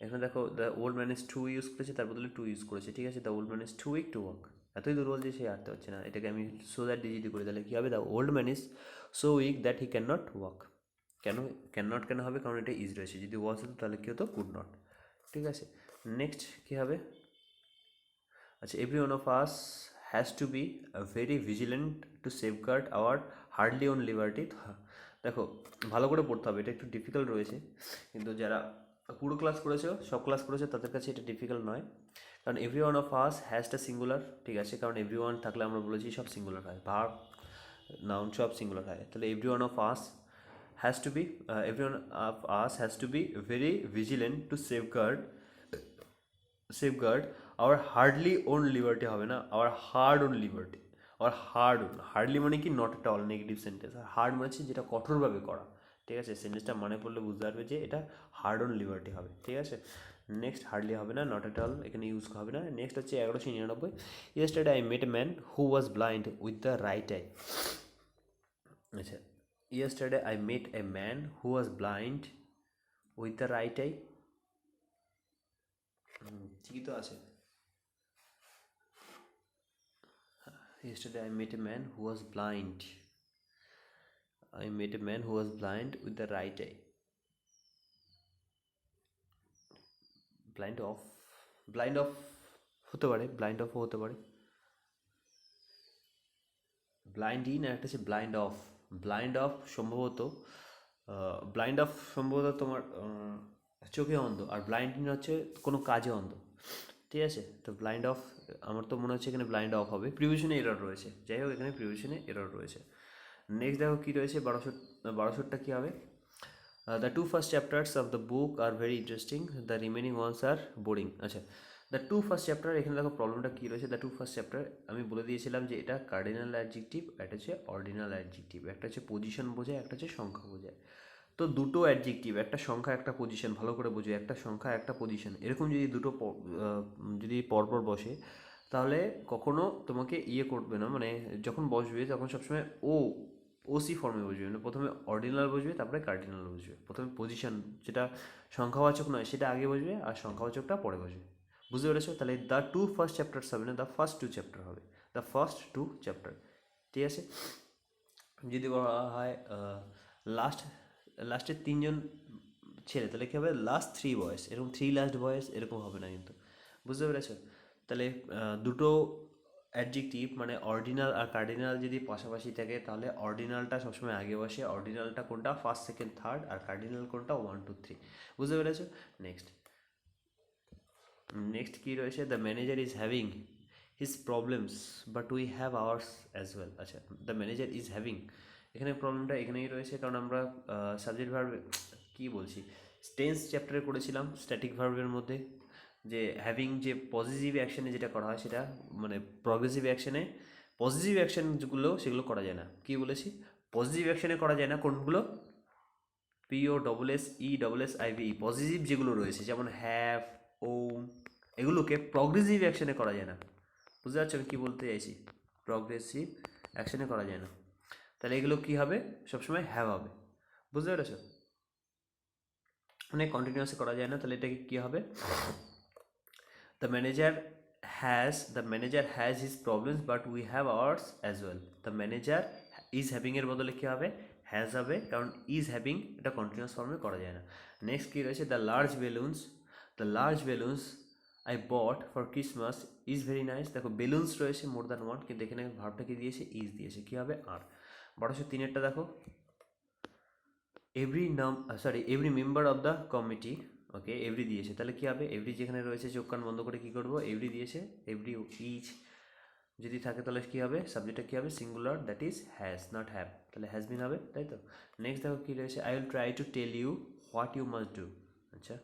এখানে দেখো the old man is to use করেছে, তার বদলে টু ইউজ করেছে, ঠিক আছে। The old man is too weak to walk, এতই দুর্বল যে সে হাঁটতে পারছে না। এটাকে আমি সো দ্যাট ডিজিটি করি, তাহলে কী হবে? The old man is so weak that he can not walk. কেন ক্যান নট কেন হবে? কারণ এটা ইজ রয়েছে, যদি ওয়াজ হতো তাহলে কী হতো? কুড নট, ঠিক আছে। নেক্সট কী হবে? আচ্ছা, every one of us has to be very vigilant to safeguard our hardly own liberty. দেখো ভালো করে পড়তে হবে, এটা একটু ডিফিকাল্ট রয়েছে, কিন্তু যারা পুরো ক্লাস করেছো, সব ক্লাস করেছো, তাদের কাছে এটা ডিফিকাল্ট নয়। কারণ এভরি ওয়ান অফ আস হ্যাজটা সিঙ্গুলার, ঠিক আছে, কারণ এভরি ওয়ান থাকলে আমরা বলেছি সব সিঙ্গুলার হয়, ভার্ব নাউন সব সিঙ্গুলার হয়। তাহলে every one of us has to be every one of us has to be very vigilant to safeguard our hardly own liberty, হবে না, our hard own liberty. Our hard own, hardly মানে কি? Not একটা all negative sentence, আর hard মানে হচ্ছে যেটা কঠোরভাবে করা, ঠিক আছে। সেন্টেন্সটা মানে পড়লে বুঝতে পারবে যে এটা হার্ড অন লিবার্টি হবে, ঠিক আছে। নেক্সট হার্ডলি হবে না, নট এট অল এখানে ইউজ হবে না। নেক্সট হচ্ছে 1199, yesterday I met a man who was blind with the right eye. আচ্ছা, yesterday I met a man who was blind with the right eye, ঠিকই তো আছে। Yesterday I met a man who was blind. I met a man who was blind with the right eye. Blind of হতে পারে, blind of হতে পারে, blind in আর একটা হচ্ছে blind of সম্ভবত, তোমার চোখে অন্ধ, আর ব্লাইন্ড ইন হচ্ছে কোনো কাজে অন্ধ, ঠিক আছে। তো ব্লাইন্ড অফ, আমার তো মনে হচ্ছে এখানে ব্লাইন্ড অফ হবে, প্রিভিশনে এরর রয়েছে, যাই হোক এখানে প্রিভিশনে এরর রয়েছে। নেক্সট দেখো কী রয়েছে, 1200টা কী হবে? The two first chapters of the book are very interesting, the remaining ones are boring. আচ্ছা, দ্য টু ফার্স্ট চ্যাপ্টার, এখানে দেখো প্রবলেমটা কী রয়েছে। দ্য টু ফার্স্ট চ্যাপ্টার আমি বলে দিয়েছিলাম যে এটা কার্ডিনাল অ্যাডজেক্টিভ, একটা হচ্ছে অর্ডিনাল অ্যাডজেক্টিভ, একটা হচ্ছে পজিশন বোঝায়, একটা হচ্ছে সংখ্যা বোঝায়। তো দুটো অ্যাডজেক্টিভ, একটা সংখ্যা একটা পজিশন, ভালো করে বোঝো, একটা সংখ্যা একটা পজিশন, এরকম যদি দুটো যদি পরপর বসে, তাহলে কখনো তোমাকে ইয়ে করবে না, মানে যখন বসবে তখন সবসময় ওসি ফর্মে বসবে, মানে প্রথমে অর্ডিনাল বসবে, তারপরে কার্ডিনাল বসবে। প্রথমে পজিশন যেটা সংখ্যাবাচক নয় সেটা আগে বসবে, আর সংখ্যাবাচকটা পরে বসবে, বুঝতে পেরেছো? তাহলে দ্য টু ফার্স্ট চ্যাপ্টার্স হবে না, দ্য ফার্স্ট টু চ্যাপ্টার হবে, দ্য ফার্স্ট টু চ্যাপ্টার, ঠিক আছে। যদি বলা হয় লাস্টের 3জন ছেলে, তাহলে কী হবে? লাস্ট 3 বয়েস, এরকম 3 লাস্ট বয়েস এরকম হবে না, কিন্তু বুঝতে পেরেছো? তাহলে দুটো অ্যাডজেক্টিভ মানে অর্ডিনাল আর কার্ডিনাল যদি পাশাপাশি থাকে, তাহলে অর্ডিনালটা সবসময় আগে বসে। অর্ডিনালটা কোনটা? ফার্স্ট সেকেন্ড থার্ড, আর কার্ডিনাল কোনটা? 1 2 3, বুঝতে পেরেছো? নেক্সট কী রয়েছে? The manager is having his problems but we have ours as well. আচ্ছা, দ্য ম্যানেজার ইজ হ্যাভিং, এখানে প্রবলেমটা এখানেই রয়েছে, কারণ আমরা সাবজেক্ট ভার্ব কী বলছি, টেন্স চ্যাপ্টারে করেছিলাম স্ট্যাটিক ভার্বের মধ্যে, যে হ্যাভিং যে পজিটিভ অ্যাকশানে যেটা করা হয়, সেটা মানে প্রগ্রেসিভ অ্যাকশানে পজিটিভ অ্যাকশানগুলো সেগুলো করা যায় না। কী বলেছি? পজিটিভ অ্যাকশানে করা যায় না কোনগুলো? POSSESSIV, পজিটিভ যেগুলো রয়েছে, যেমন হ্যাভ, ওম, এগুলোকে প্রগ্রেসিভ অ্যাকশানে করা যায় না। বুঝতে পারছো আমি কী বলতে চাইছি? প্রগ্রেসিভ অ্যাকশানে করা যায় না, তাহলে এগুলো কী হবে? সবসময় হ্যাভ হবে, বুঝতে পেরেছো? মানে কন্টিনিউয়াসে করা যায় না, তাহলে এটাকে কী হবে? The manager has his problems but we have ours as well. The manager is হ্যাভিংয়ের বদলে কী হবে? হ্যাজ হবে, কারণ ইজ হ্যাভিং এটা কন্টিনিউয়াস ফর্মে করা যায় না। নেক্সট কী রয়েছে? The large balloons I bought for Christmas is very nice. দেখো বেলুনস রয়েছে মোর দ্যান ওয়ান, কিন্তু এখানে ভার্বটা কি দিয়েছে? ইজ দিয়েছে, কী হবে? আর। 1203-এরটা দেখো, every member of the committee, okay, every দিয়েছে, তাহলে কী হবে? এভরি যেখানে রয়েছে চোখ কান বন্ধ করে কী করবো? এভরি দিয়েছে, এভরি ইচ যদি থাকে তাহলে কী হবে? সাবজেক্টটা কী হবে? Singular, that is has, not have, তাহলে হ্যাজ বিন হবে, তাই তো। নেক্সট দেখো কী রয়েছে? I will try to tell you what you must do. আচ্ছা,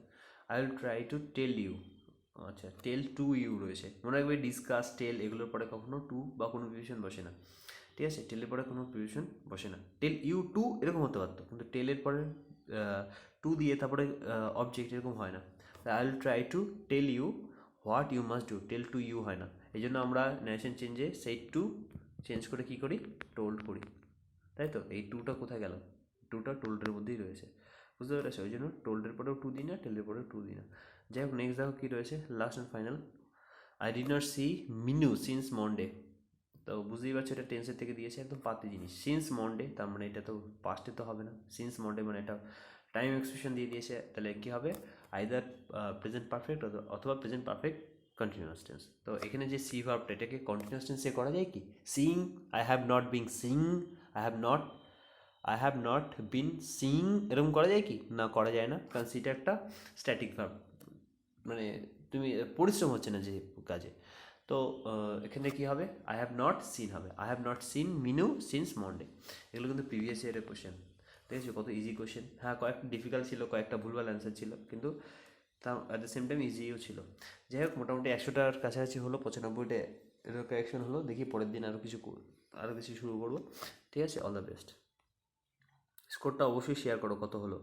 I will try to tell you, আচ্ছা, টেল টু ইউ রয়েছে, মনে রাখবে ডিসকাস, টেল এগুলোর পরে কখনো টু বা কোনো প্রিপোজিশন বসে না, ঠিক আছে। টেলের পরে কোনো প্রিপোজিশন বসে না, টেল ইউ টু এরকম হতে পারতো, কিন্তু টেলের পরে টু দিয়ে তারপরে অবজেক্ট এরকম হয় না। I will try to tell you what you must do, tell to you হয় না, এই জন্য আমরা ন্যারেশন চেঞ্জে সেই টু চেঞ্জ করে কী করি? টোল্ড করি, তাই তো। এই টুটা কোথায় গেল? টুটা টোল্ডের মধ্যেই রয়েছে, বুঝতে পেরেছো? ওই জন্য টোল্ডের পরেও টু দিই না, টেলের পরেও টু দিই না। যাই হোক, নেক্সট দেখো কী রয়েছে, last and final. I did not see Minu since Monday. তো বুঝতেই পারছো এটা টেন্সের থেকে দিয়েছে, একদম পাতি জিনিস। সিন্স মন্ডে তার মানে এটা তো পাস্টে তো হবে না, সিন্স মন্ডে মানে এটা টাইম এক্সপ্রেশন দিয়ে দিয়েছে, তাহলে কী হবে, আইদার প্রেজেন্ট পারফেক্ট অথবা প্রেজেন্ট পারফেক্ট কন্টিনিউয়াস টেন্স। তো এখানে যে সি ভার্বটা এটাকে কন্টিনিউয়াস টেন্সে করা যায় কি, seeing, I have not been seeing, I have not been seeing, এরকম করা যায় কি না, করা যায় না, কারণ সিটা একটা স্ট্যাটিক ভার্ব, মানে তুমি পরিশ্রম হচ্ছে না যে কাজে। তো এখানে কী হবে, আই হ্যাভ নট সিন হবে, I have not seen Minu since Monday. এগুলো কিন্তু প্রিভিয়াস ইয়ারের কোশ্চেন, ঠিক আছে, কত ইজি কোশ্চেন। হ্যাঁ, কয়েকটা ডিফিকাল্ট ছিল, কয়েকটা ভুলভাল অ্যান্সার ছিল, কিন্তু তা অ্যাট দ্য সেম টাইম ইজিও ছিল। যাই হোক, মোটামুটি 100টার কাছাকাছি হলো, 95টা এরর কারেকশন হলো। দেখি পরের দিন আরও কিছু শুরু করবো। ঠিক আছে, অল দ্য বেস্ট। স্কোরটা অবশ্যই শেয়ার করো কত হলো।